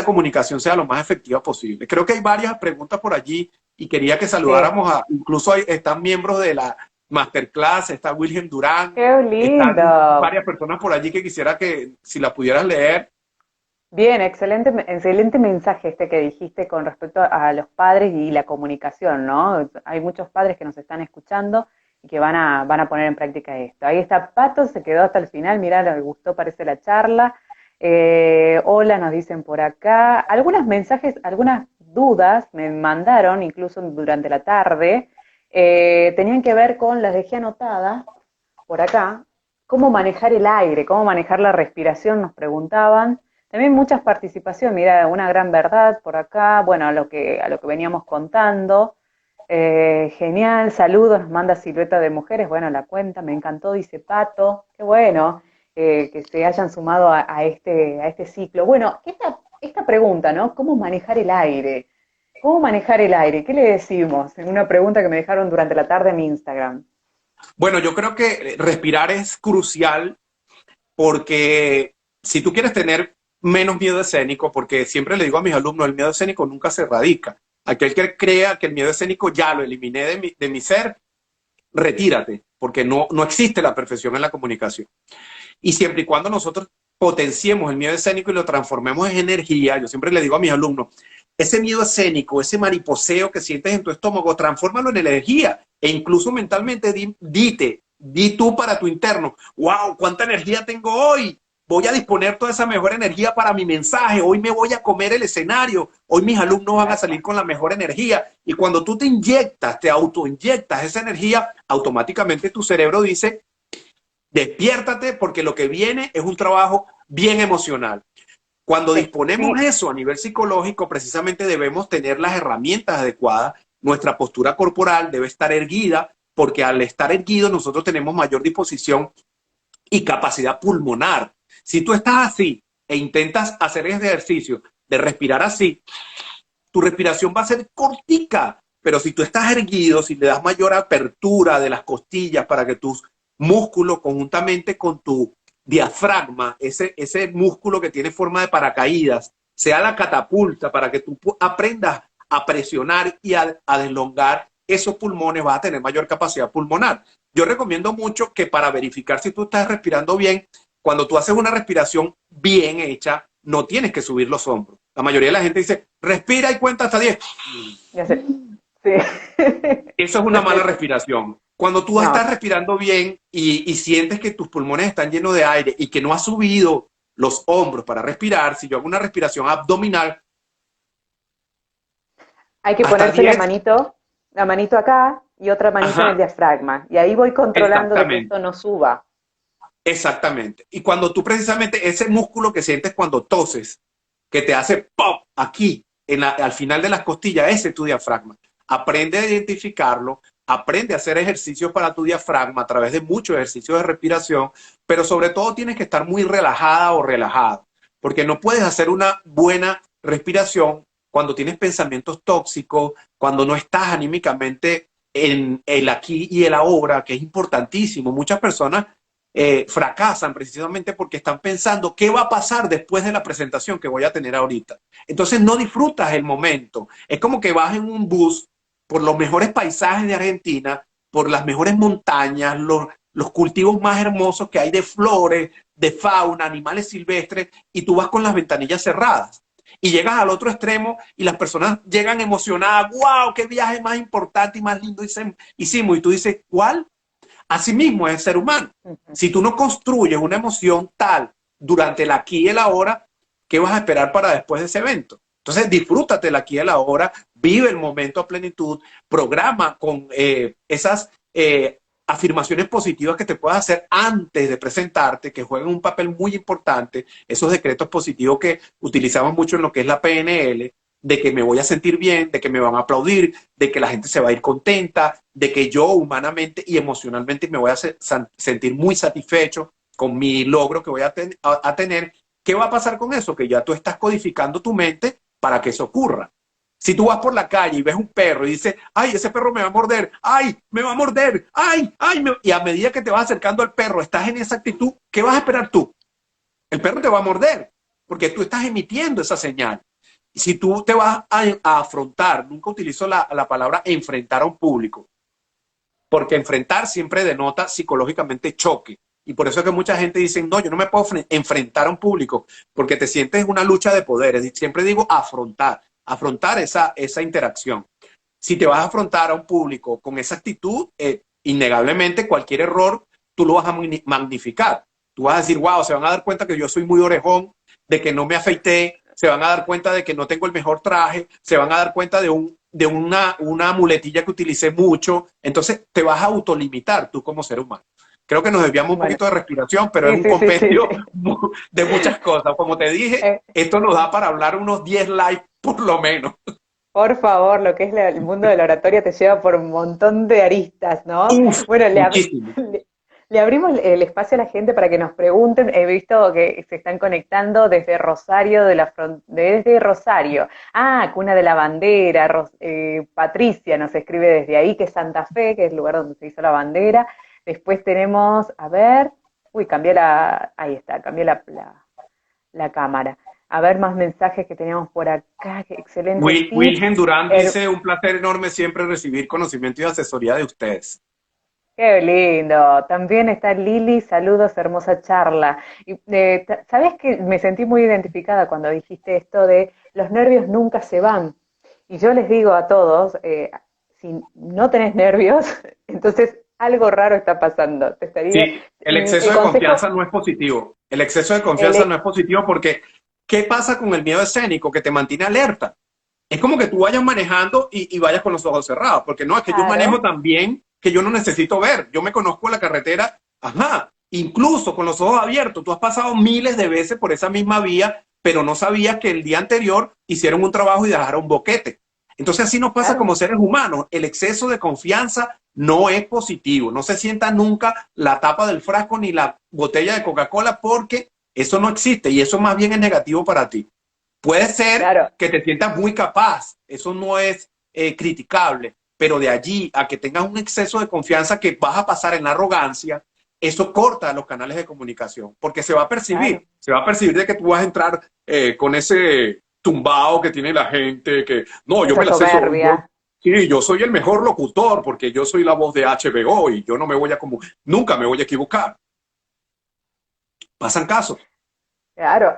comunicación sea lo más efectiva posible. Creo que hay varias preguntas por allí y quería que Sí. saludáramos incluso están miembros de la masterclass, está Wilhelm Durán, ¡Qué lindo! están varias personas por allí que quisiera que si la pudieras leer. Bien, excelente, excelente mensaje este que dijiste con respecto a los padres y la comunicación, ¿no? Hay muchos padres que nos están escuchando y que van a poner en práctica esto. Ahí está Pato, se quedó hasta el final, mirá, le gustó, parece la charla. Hola, nos dicen por acá. Algunos mensajes, algunas dudas me mandaron, incluso durante la tarde, tenían que ver con, las dejé anotadas por acá, cómo manejar el aire, cómo manejar la respiración, nos preguntaban. También muchas participaciones, mira, una gran verdad por acá, bueno, a lo que veníamos contando. Genial, saludos, nos manda Silueta de Mujeres, bueno, la cuenta, me encantó, dice Pato, qué bueno que se hayan sumado a este ciclo. Bueno, esta pregunta, ¿no? ¿Cómo manejar el aire? ¿Cómo manejar el aire? ¿Qué le decimos? En una pregunta que me dejaron durante la tarde en mi Instagram. Bueno, yo creo que respirar es crucial porque si tú quieres tener menos miedo escénico, porque siempre le digo a mis alumnos, el miedo escénico nunca se erradica. Aquel que crea que el miedo escénico ya lo eliminé de mi ser, retírate, porque no, no existe la perfección en la comunicación. Y siempre y cuando nosotros potenciemos el miedo escénico y lo transformemos en energía, yo siempre le digo a mis alumnos, ese miedo escénico, ese mariposeo que sientes en tu estómago, transfórmalo en energía e incluso mentalmente di tú para tu interno, wow, cuánta energía tengo hoy, voy a disponer toda esa mejor energía para mi mensaje, hoy me voy a comer el escenario, hoy mis alumnos van a salir con la mejor energía. Y cuando tú te inyectas, te autoinyectas esa energía, automáticamente tu cerebro dice, despiértate porque lo que viene es un trabajo bien emocional. Cuando Sí, disponemos sí, eso a nivel psicológico, precisamente debemos tener las herramientas adecuadas. Nuestra postura corporal debe estar erguida, porque al estar erguido nosotros tenemos mayor disposición y capacidad pulmonar. Si tú estás así e intentas hacer ese ejercicio de respirar así, tu respiración va a ser cortica, pero si tú estás erguido, si le das mayor apertura de las costillas para que tus músculos conjuntamente con tu diafragma, ese músculo que tiene forma de paracaídas, sea la catapulta para que tú aprendas a presionar y a deslongar esos pulmones, vas a tener mayor capacidad pulmonar. Yo recomiendo mucho que para verificar si tú estás respirando bien, cuando tú haces una respiración bien hecha, no tienes que subir los hombros. La mayoría de la gente dice, respira y cuenta hasta 10. ya sé. Sí. Eso es una mala respiración. Cuando tú No, estás respirando bien y sientes que tus pulmones están llenos de aire y que no has subido los hombros para respirar, si yo hago una respiración abdominal hay que hasta ponerse 10, la manito acá y otra manito en el Ajá, diafragma. Y ahí voy controlando de que exactamente. esto no suba. Exactamente. Y cuando tú precisamente ese músculo que sientes cuando toses, que te hace pop aquí, al final de las costillas, ese es tu diafragma. Aprende a identificarlo, aprende a hacer ejercicios para tu diafragma a través de muchos ejercicios de respiración, pero sobre todo tienes que estar muy relajada o relajado, porque no puedes hacer una buena respiración cuando tienes pensamientos tóxicos, cuando no estás anímicamente en el aquí y el ahora, que es importantísimo. Muchas personas fracasan precisamente porque están pensando qué va a pasar después de la presentación que voy a tener ahorita. Entonces no disfrutas el momento. Es como que vas en un bus por los mejores paisajes de Argentina, por las mejores montañas, los cultivos más hermosos que hay de flores, de fauna, animales silvestres, y tú vas con las ventanillas cerradas. Y llegas al otro extremo y las personas llegan emocionadas, wow, qué viaje más importante y más lindo hicimos. Y tú dices, ¿cuál? Asimismo es el ser humano. Ujú. Si tú no construyes una emoción tal durante el aquí y el ahora, ¿qué vas a esperar para después de ese evento? Entonces, disfrútate el aquí y el ahora, vive el momento a plenitud, programa con esas afirmaciones positivas que te puedas hacer antes de presentarte, que juegan un papel muy importante, esos decretos positivos que utilizamos mucho en lo que es la PNL, de que me voy a sentir bien, de que me van a aplaudir, de que la gente se va a ir contenta, de que yo humanamente y emocionalmente me voy a sentir muy satisfecho con mi logro que voy a tener. ¿Qué va a pasar con eso? Que ya tú estás codificando tu mente para que eso ocurra. Si tú vas por la calle y ves un perro y dices, ay, ese perro me va a morder, ay, me va a morder, ay, ay, y a medida que te vas acercando al perro, estás en esa actitud, ¿qué vas a esperar tú? El perro te va a morder, porque tú estás emitiendo esa señal. Si tú te vas a afrontar, nunca utilizo la palabra enfrentar a un público, porque enfrentar siempre denota psicológicamente choque. Y por eso es que mucha gente dice, no, yo no me puedo enfrentar a un público, porque te sientes en una lucha de poderes. Siempre digo afrontar esa interacción. Si te vas a afrontar a un público con esa actitud, innegablemente cualquier error tú lo vas a magnificar. Tú vas a decir, wow, se van a dar cuenta que yo soy muy orejón, de que no me afeité, se van a dar cuenta de que no tengo el mejor traje, se van a dar cuenta de una muletilla que utilicé mucho. Entonces te vas a autolimitar tú como ser humano. Creo que nos desviamos un Bueno, poquito de respiración, pero es sí, un sí, sí, sí, compendio sí. de muchas cosas. Como te dije, Eh, esto nos da para hablar unos 10 lives por lo menos. por favor, lo que es el mundo de la oratoria te lleva por un montón de aristas, ¿no? Uf, Bueno, muchísimo. le abrimos el espacio a la gente para que nos pregunten. He visto que se están conectando desde Rosario, desde Rosario. Ah, Cuna de la Bandera. Patricia nos escribe desde ahí, que es Santa Fe, que es el lugar donde se hizo la bandera. Después tenemos, a ver, uy, ahí está, cambié la cámara. A ver más mensajes que teníamos por acá, qué excelentes tips. Wilgen Durán Her- dice, un placer enorme siempre recibir conocimiento y asesoría de ustedes. Qué lindo. También está Lili, saludos, hermosa charla. Y, ¿sabes qué? Me sentí muy identificada cuando dijiste esto de los nervios nunca se van. Y yo les digo a todos, si no tenés nervios, entonces algo raro está pasando. Te estaría, Sí, el el exceso de consejo, confianza no es positivo. El exceso de confianza el, no es positivo porque ¿qué pasa con el miedo escénico? Que te mantiene alerta. Es como que tú vayas manejando y vayas con los ojos cerrados, porque no, es que yo manejo claro, tan bien que yo no necesito ver. Yo me conozco la carretera, ajá, incluso con los ojos abiertos. Tú has pasado miles de veces por esa misma vía, pero no sabías que el día anterior hicieron un trabajo y dejaron un boquete. Entonces así nos pasa claro. como seres humanos. El exceso de confianza no es positivo. No se sienta nunca la tapa del frasco ni la botella de Coca-Cola porque eso no existe y eso más bien es negativo para ti. Puede ser Claro, que te sientas muy capaz, eso no es criticable, pero de allí a que tengas un exceso de confianza que vas a pasar en la arrogancia, eso corta los canales de comunicación, porque claro. se va a percibir de que tú vas a entrar con ese tumbao que tiene la gente, que no, yo Esa me la sé, soberbia. sí, yo soy el mejor locutor porque yo soy la voz de HBO y yo no me voy a como, nunca me voy a equivocar. Pasan casos. Claro,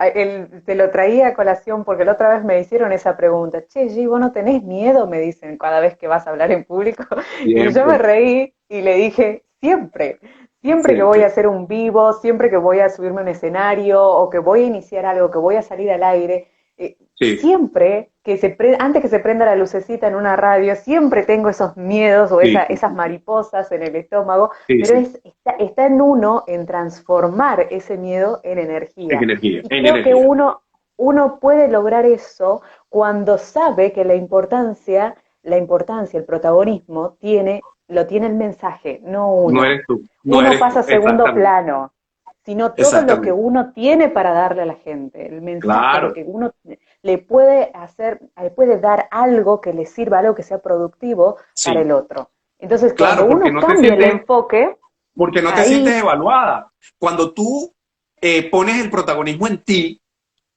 te lo traía a colación porque la otra vez me hicieron esa pregunta. Che, G, ¿vos no tenés miedo? Me dicen cada vez que vas a hablar en público. Y yo me Siempre, reí y le dije, siempre, siempre que voy a siempre. hacer un vivo, siempre que voy a subirme a un escenario o que voy a iniciar algo, que voy a salir al aire, Sí, siempre antes que se prenda la lucecita en una radio, siempre tengo esos miedos o sí, esas mariposas en el estómago, sí, pero sí. está en uno en transformar ese miedo en En energía. energía, Y en creo que energía. uno puede lograr eso cuando sabe que la importancia, el protagonismo lo tiene el mensaje, no No uno. eres tú, no Uno eres pasa tú. a segundo Exactamente, plano, sino todo lo que exactamente. uno tiene para darle a la gente, el mensaje, lo Claro, que uno le puede hacer, le puede dar algo que le sirva, algo que sea productivo para sí. el otro. Entonces, cuando Claro, uno cambia el enfoque, porque no te sientes ahí, evaluada. Cuando tú pones el protagonismo en ti,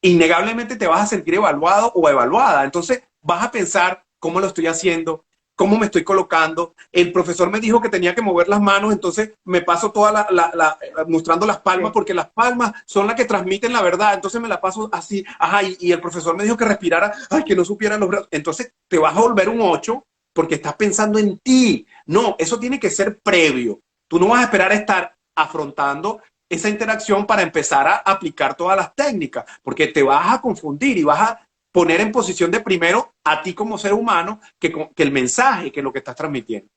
innegablemente te vas a sentir evaluado o evaluada. Entonces vas a pensar cómo lo estoy haciendo, cómo me estoy colocando. El profesor me dijo que tenía que mover las manos, entonces me paso toda mostrando las palmas sí, porque las palmas son las que transmiten la verdad. Entonces me la paso así, ajá, y el profesor me dijo que respirara, ay, que no supiera los brazos. Entonces te vas a volver un 8 porque estás pensando en ti. No, eso tiene que ser previo. Tú no vas a esperar a estar afrontando esa interacción para empezar a aplicar todas las técnicas, porque te vas a confundir y vas a poner en posición de primero a ti como ser humano que el mensaje, que lo que estás transmitiendo.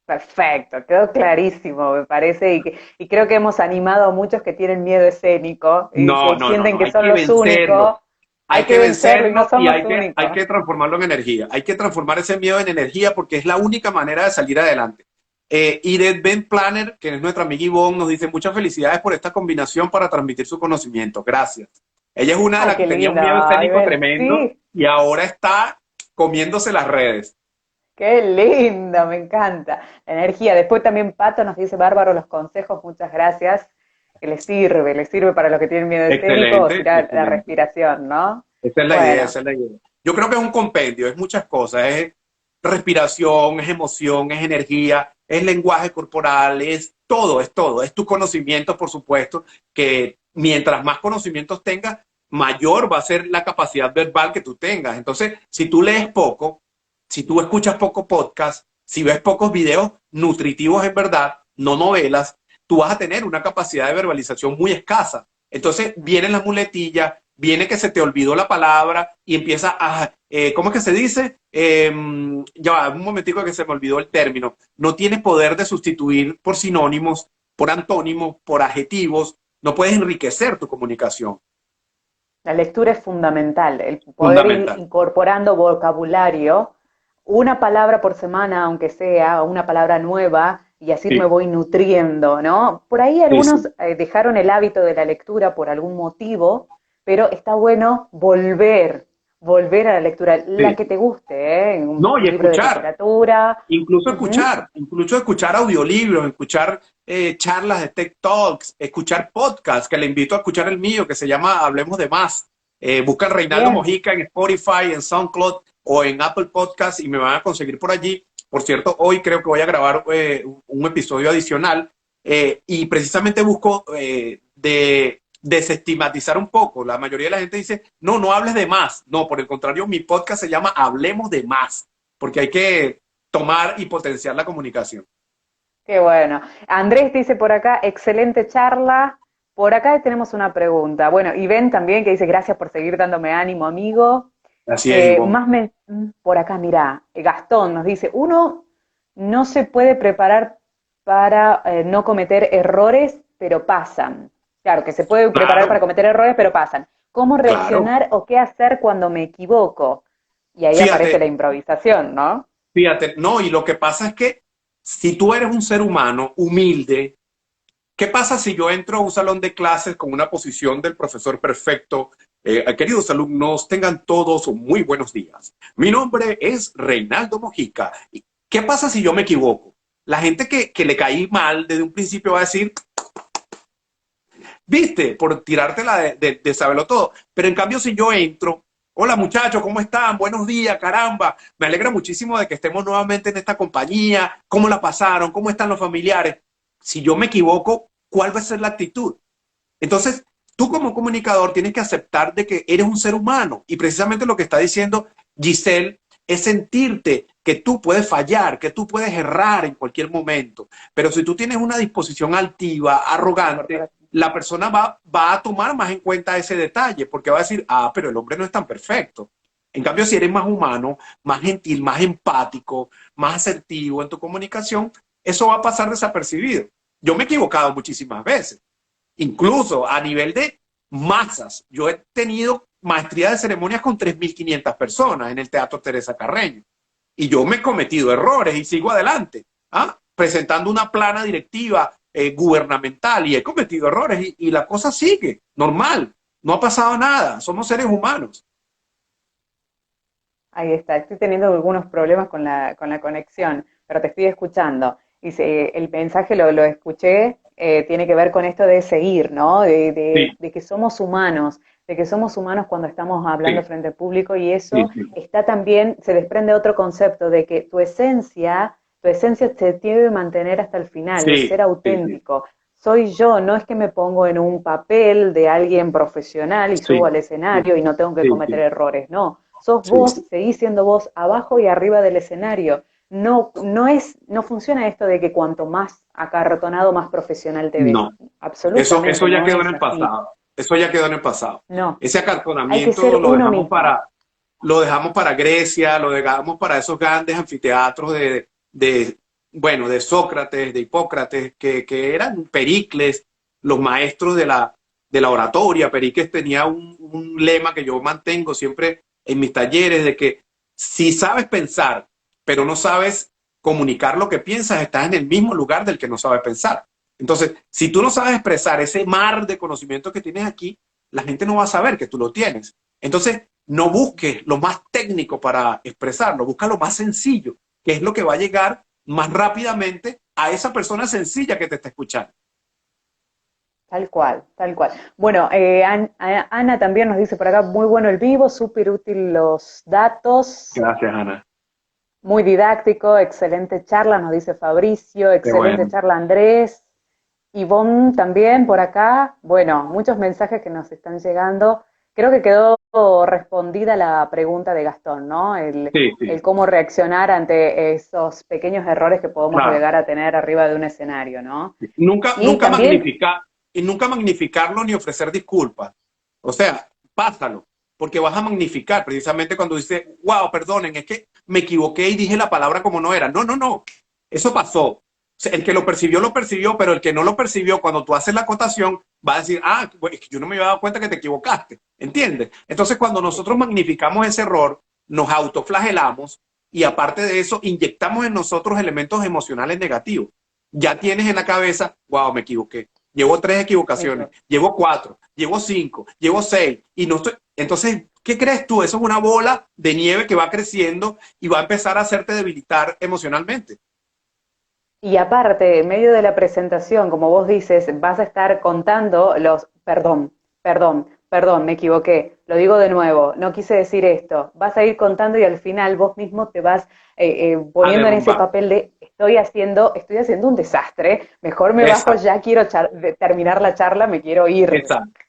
perfecto, quedó clarísimo, me parece, y creo que hemos animado a muchos que tienen miedo escénico y No, no, no, sienten no, que hay son que los vencerlo. únicos. Hay Hay que que vencerlo y no vencerlo y somos hay únicos. que transformarlo en energía. Hay que transformar ese miedo en energía porque es la única manera de salir adelante. Ired Ben Planner, que es nuestra amiga Ivonne, nos dice muchas felicidades por esta combinación para transmitir su conocimiento. Gracias. Ella es una de Ay, las que qué tenía un lindo, miedo ay, escénico ven, tremendo sí, y ahora está comiéndose las redes. qué lindo, me encanta. La energía. Después también Pato nos dice, bárbaro los consejos, muchas gracias. Que le sirve para los que tienen miedo escénico o si Excelente, la excelente. respiración, ¿no? Esa es la idea, Bueno, esa es la idea. Yo creo que es un compendio, es muchas cosas, es respiración, es emoción, es energía, es lenguaje corporal, es todo, es tu conocimiento, por supuesto, que mientras más conocimientos tengas, mayor va a ser la capacidad verbal que tú tengas. Entonces, si tú lees poco, si tú escuchas poco podcast, si ves pocos videos nutritivos en verdad, no novelas, tú vas a tener una capacidad de verbalización muy escasa. Entonces, vienen las muletillas, viene que se te olvidó la palabra y empieza a, ¿cómo es que se dice? Ya va, un momentico que se me olvidó el término. No tienes poder de sustituir por sinónimos, por antónimos, por adjetivos. No puedes enriquecer tu comunicación. la lectura es fundamental, el poder ir Fundamental. incorporando vocabulario, una palabra por semana, aunque sea, una palabra nueva, y así me Sí, voy nutriendo, ¿no? Por ahí sí, algunos sí. dejaron el hábito de la lectura por algún motivo, pero está bueno volver a la lectura, la Sí. que te guste, ¿eh? Un No, y libro de escuchar. literatura. Uh-huh. Incluso escuchar audiolibros, escuchar charlas de TED Talks, escuchar podcasts, que le invito a escuchar el mío, que se llama Hablemos de Más. Buscan Reinaldo Bien, Mojica en Spotify, en SoundCloud o en Apple Podcasts y me van a conseguir por allí. Por cierto, hoy creo que voy a grabar un episodio adicional y precisamente busco desestigmatizar un poco. La mayoría de la gente dice, no, no hables de más. No, por el contrario, mi podcast se llama Hablemos de Más porque hay que tomar y potenciar la comunicación. qué bueno. Andrés dice por acá, excelente charla. Por acá tenemos una pregunta. Bueno, y Ben también que dice, gracias por seguir dándome ánimo, amigo. Así es, Ivonne. Por acá, mira, Gastón nos dice, uno no se puede preparar para no cometer errores, pero pasan. Claro, que se puede preparar para Claro, cometer errores, pero pasan. ¿Cómo claro. reaccionar o qué hacer cuando me equivoco? Y ahí aparece la Fíjate, improvisación, ¿no? fíjate, no, y lo que pasa es que si tú eres un ser humano humilde, ¿qué pasa si yo entro a un salón de clases con una posición del profesor perfecto? Queridos alumnos, tengan todos muy buenos días. Mi nombre es Reinaldo Mojica. ¿Qué pasa si yo me equivoco? La gente que le caí mal desde un principio va a decir, viste, por tirártela de saberlo todo. Pero en cambio, si yo entro, hola muchachos, ¿cómo están? Buenos días, caramba. Me alegra muchísimo de que estemos nuevamente en esta compañía. ¿Cómo la pasaron? ¿Cómo están los familiares? Si yo me equivoco, ¿cuál va a ser la actitud? Entonces, tú como comunicador tienes que aceptar de que eres un ser humano. Y precisamente lo que está diciendo Giselle es sentirte que tú puedes fallar, que tú puedes errar en cualquier momento. Pero si tú tienes una disposición altiva, arrogante, la persona va a tomar más en cuenta ese detalle, porque va a decir, ah, pero el hombre no es tan perfecto. En cambio, si eres más humano, más gentil, más empático, más asertivo en tu comunicación, eso va a pasar desapercibido. Yo me he equivocado muchísimas veces, incluso a nivel de masas. Yo he tenido maestría de ceremonias con 3.500 personas en el Teatro Teresa Carreño. Y yo me he cometido errores y sigo adelante, ¿ah? Presentando una plana directiva gubernamental y he cometido errores y la cosa sigue, normal. No ha pasado nada, somos seres humanos. Ahí está, estoy teniendo algunos problemas con la conexión, pero te estoy escuchando. Dice, el mensaje lo escuché, tiene que ver con esto de seguir, ¿no? Sí, De que somos humanos, de que somos humanos cuando estamos hablando sí, frente al público y sí, eso sí, está también, se desprende otro concepto de que tu esencia se debe mantener hasta el final, de sí, ser sí, sí, auténtico. Soy yo, no es que me pongo en un papel de alguien profesional y subo sí, al sí, escenario y no tengo que sí, cometer sí, errores, no. Sos sí, vos, sí. seguís siendo vos abajo y arriba del escenario. No funciona esto de que cuanto más acartonado, más profesional te ves. No, eso Absolutamente, ya no quedó en es el así. pasado. Eso ya quedó en el pasado. No, Ese hay que ser acartonamiento uno mismo. lo dejamos para Grecia, lo dejamos para esos grandes anfiteatros bueno, de Sócrates, de Hipócrates, que eran Pericles, los maestros de la oratoria. Pericles tenía un lema que yo mantengo siempre en mis talleres, de que si sabes pensar, pero no sabes comunicar lo que piensas, estás en el mismo lugar del que no sabe pensar. Entonces, si tú no sabes expresar ese mar de conocimiento que tienes aquí, la gente no va a saber que tú lo tienes. Entonces, no busques lo más técnico para expresarlo, busca lo más sencillo, que es lo que va a llegar más rápidamente a esa persona sencilla que te está escuchando. Tal cual, tal cual. Bueno, Ana también nos dice por acá, muy bueno el vivo, súper útil los datos, Gracias, Ana. muy didáctico, excelente charla, nos dice Fabricio, Qué excelente bueno. charla Andrés. Ivonne también por acá. Bueno, muchos mensajes que nos están llegando. Creo que quedó respondida la pregunta de Gastón, ¿no? Sí, sí, El cómo reaccionar ante esos pequeños errores que podemos claro. llegar a tener arriba de un escenario, ¿no? Nunca, Y nunca también, magnificar, y nunca magnificarlo ni ofrecer disculpas. O sea, pásalo, porque vas a magnificar precisamente cuando dices, wow, perdonen, es que me equivoqué y dije la palabra como no era. No, no, no. Eso pasó. O sea, el que lo percibió, pero el que no lo percibió, cuando tú haces la acotación, va a decir, ah, pues, es que yo no me había dado cuenta que te equivocaste. ¿Entiendes? Entonces, cuando nosotros magnificamos ese error, nos autoflagelamos y aparte de eso, inyectamos en nosotros elementos emocionales negativos. Ya tienes en la cabeza, wow, me equivoqué. Llevo 3 equivocaciones, llevo 4, llevo 5, llevo 6 y no estoy. Entonces, ¿qué crees tú? Eso es una bola de nieve que va creciendo y va a empezar a hacerte debilitar emocionalmente. y aparte, en medio de la presentación, como vos dices, vas a estar contando perdón, me equivoqué, lo digo de nuevo, no quise decir esto. Vas a ir contando y al final vos mismo te vas A poniendo en ese derrumbar. papel de estoy haciendo un desastre, mejor me bajo Exacto, ya, quiero terminar la charla, me quiero ir. exacto.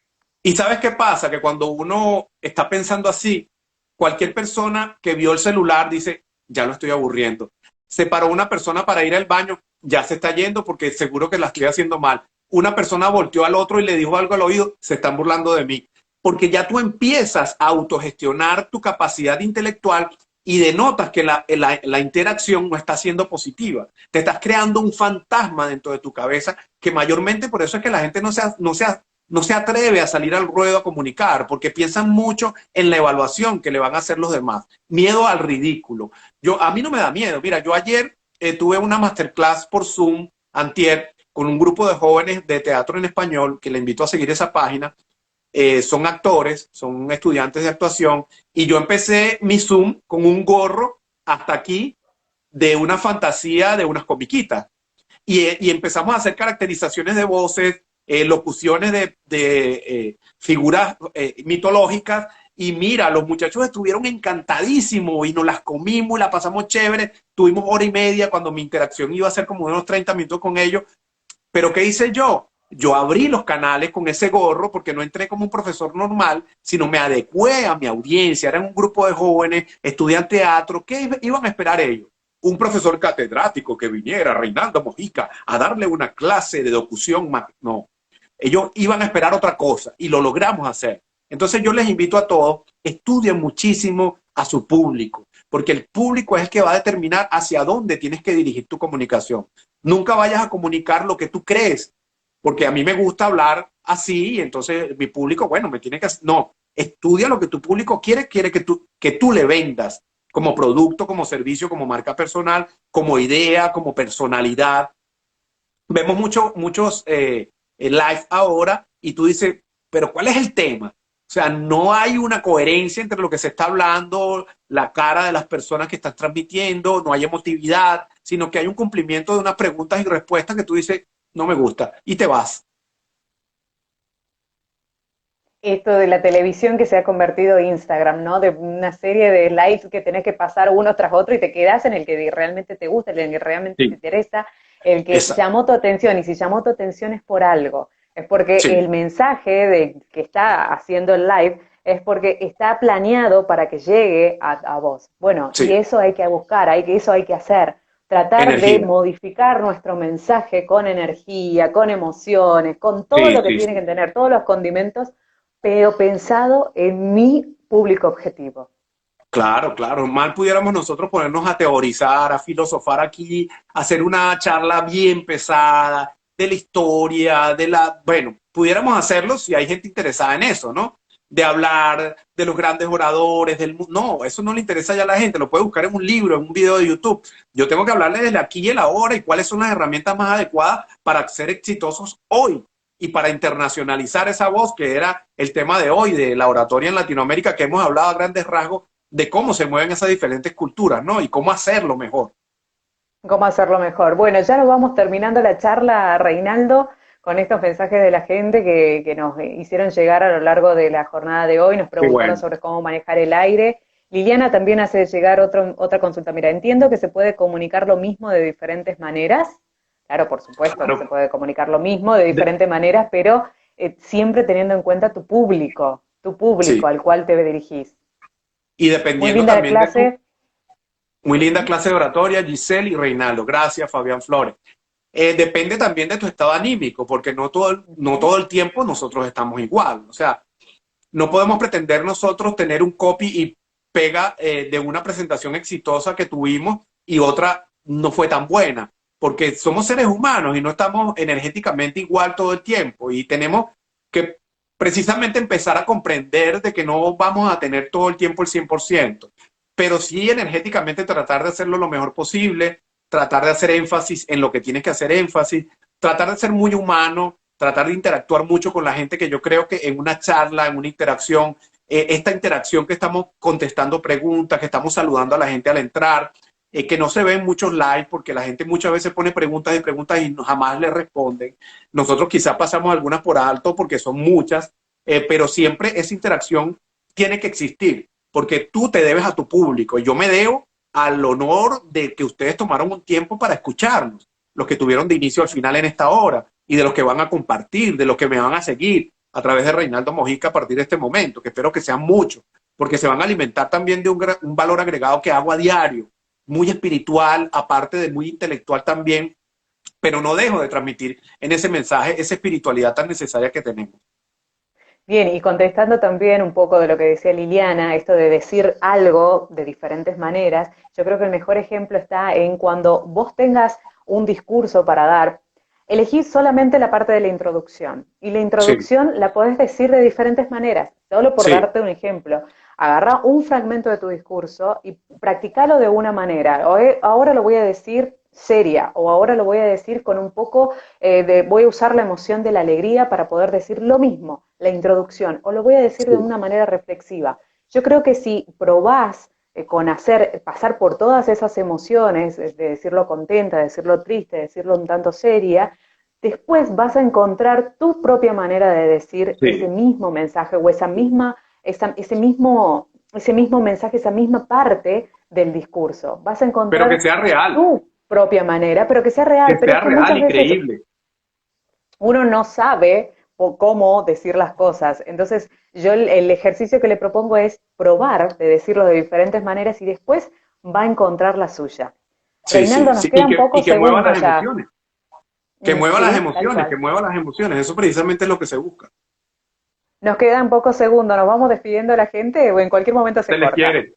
¿Y sabes qué pasa? Que cuando uno está pensando así, cualquier persona que vio el celular dice, ya lo estoy aburriendo. Se paró una persona para ir al baño, ya se está yendo porque seguro que la estoy haciendo mal. Una persona volteó al otro y le dijo algo al oído, se están burlando de mí. Porque ya tú empiezas a autogestionar tu capacidad intelectual y denotas que la interacción no está siendo positiva. Te estás creando un fantasma dentro de tu cabeza que mayormente por eso es que la gente no se atreve a salir al ruedo a comunicar, porque piensan mucho en la evaluación que le van a hacer los demás. Miedo al ridículo. A mí no me da miedo. Mira, yo ayer tuve una masterclass por Zoom, antier, con un grupo de jóvenes de teatro en español, que le invito a seguir esa página. Son actores, son estudiantes de actuación, y yo empecé mi Zoom con un gorro hasta aquí de una fantasía de unas comiquitas y empezamos a hacer caracterizaciones de voces, locuciones de figuras mitológicas. Y mira, los muchachos estuvieron encantadísimos y nos las comimos y la pasamos chévere. Tuvimos hora y media cuando mi interacción iba a ser como unos 30 minutos con ellos. Pero ¿qué hice yo? Yo abrí los canales con ese gorro porque no entré como un profesor normal, sino me adecué a mi audiencia. Eran un grupo de jóvenes, estudiantes de teatro. ¿Qué iban a esperar ellos? Un profesor catedrático que viniera, Reinaldo Mojica, a darle una clase de locución. No. Ellos iban a esperar otra cosa y lo logramos hacer. Entonces yo les invito a todos, estudien muchísimo a su público, porque el público es el que va a determinar hacia dónde tienes que dirigir tu comunicación. Nunca vayas a comunicar lo que tú crees, porque a mí me gusta hablar así y entonces mi público, bueno, me tiene que... No, estudia lo que tu público quiere que tú le vendas como producto, como servicio, como marca personal, como idea, como personalidad. Vemos muchos live ahora y tú dices, pero ¿cuál es el tema? O sea, no hay una coherencia entre lo que se está hablando, la cara de las personas que están transmitiendo, no hay emotividad, sino que hay un cumplimiento de unas preguntas y respuestas que tú dices, no me gusta, y te vas. Esto de la televisión que se ha convertido en Instagram, ¿no? De una serie de lives que tenés que pasar uno tras otro y te quedás en el que realmente te gusta, en el que realmente te Sí, interesa, el que esa, llamó tu atención. Y si llamó tu atención es por algo. Es porque sí, el mensaje de que está haciendo el live es porque está planeado para que llegue a vos. Bueno, y sí, eso hay que buscar, eso hay que hacer. Tratar de energía. modificar nuestro mensaje con energía, con emociones, con todo Sí, lo que sí, tiene sí. que tener, todos los condimentos, pero pensado en mi público objetivo. Claro, claro. Mal pudiéramos nosotros ponernos a teorizar, a filosofar aquí, hacer una charla bien pesada de la historia, bueno, pudiéramos hacerlo si hay gente interesada en eso, ¿no? De hablar de los grandes oradores del mundo. No, eso no le interesa ya a la gente, lo puede buscar en un libro, en un video de YouTube. Yo tengo que hablarle desde aquí y el ahora y cuáles son las herramientas más adecuadas para ser exitosos hoy y para internacionalizar esa voz que era el tema de hoy, de la oratoria en Latinoamérica, que hemos hablado a grandes rasgos de cómo se mueven esas diferentes culturas, ¿no? Y cómo hacerlo mejor. ¿Cómo hacerlo mejor? Bueno, ya nos vamos terminando la charla, Reinaldo, con estos mensajes de la gente que nos hicieron llegar a lo largo de la jornada de hoy, nos Qué preguntaron bueno. sobre cómo manejar el aire. Liliana también hace llegar otra consulta. Mira, entiendo que se puede comunicar lo mismo de diferentes maneras. Claro, por supuesto que se Claro. puede comunicar lo mismo de De, diferentes maneras, pero siempre teniendo en cuenta tu público sí. al cual te dirigís. Y Muy dependiendo linda la también de tu, clase. muy linda Ujú. clase de oratoria, Giselle y Reinaldo. Gracias, Fabián Flores. Depende también de tu estado anímico, porque no Ujú. todo el tiempo nosotros estamos igual. O sea, no podemos pretender nosotros tener un copy y pega de una presentación exitosa que tuvimos y otra no fue tan buena, porque somos seres humanos y no estamos energéticamente igual todo el tiempo y tenemos que precisamente empezar a comprender de que no vamos a tener todo el tiempo el 100%, pero sí energéticamente tratar de hacerlo lo mejor posible, tratar de hacer énfasis en lo que tienes que hacer énfasis, tratar de ser muy humano, tratar de interactuar mucho con la gente, que yo creo que en una charla, en una interacción, esta interacción que estamos contestando preguntas, que estamos saludando a la gente al entrar, que no se ven muchos live porque la gente muchas veces pone preguntas y preguntas y jamás le responden. Nosotros quizás pasamos algunas por alto porque son muchas, pero siempre esa interacción tiene que existir porque tú te debes a tu público. Yo me debo al honor de que ustedes tomaron un tiempo para escucharnos, los que tuvieron de inicio al final en esta hora y de los que van a compartir, de los que me van a seguir a través de Reinaldo Mojica a partir de este momento, que espero que sean muchos, porque se van a alimentar también de un valor agregado que hago a diario, muy espiritual, aparte de muy intelectual también, pero no dejo de transmitir en ese mensaje esa espiritualidad tan necesaria que tenemos. Bien, y contestando también un poco de lo que decía Liliana, esto de decir algo de diferentes maneras, yo creo que el mejor ejemplo está en cuando vos tengas un discurso para dar, elegís solamente la parte de la introducción, y la Sí, introducción la podés decir de diferentes maneras, solo por sí, darte un ejemplo. Agarra un fragmento de tu discurso y practicalo de una manera. Ahora lo voy a decir seria, o ahora lo voy a decir con un poco voy a usar la emoción de la alegría para poder decir lo mismo, la introducción, o lo voy a decir de sí, una manera reflexiva. Yo creo que si probás con pasar por todas esas emociones, de decirlo contenta, de decirlo triste, de decirlo un tanto seria, después vas a encontrar tu propia manera de decir ese sí. mismo mensaje o ese mismo mensaje, esa misma parte del discurso. Vas a Pero que encontrar sea real, tu propia manera, pero que sea real, que pero sea es que real muchas y veces creíble. uno no sabe cómo decir las cosas. Entonces, yo el ejercicio que le propongo es probar de decirlo de diferentes maneras y después va a encontrar la suya. Sí, sí, Reinaldo, nos sí, quedan y pocos que mueva segundos las ya. emociones. Que mueva Sí, las tal emociones, cual. que mueva las emociones. Eso precisamente es lo que se busca. Nos quedan pocos segundos, nos vamos despidiendo de la gente o en cualquier momento se Se les corta. quiere.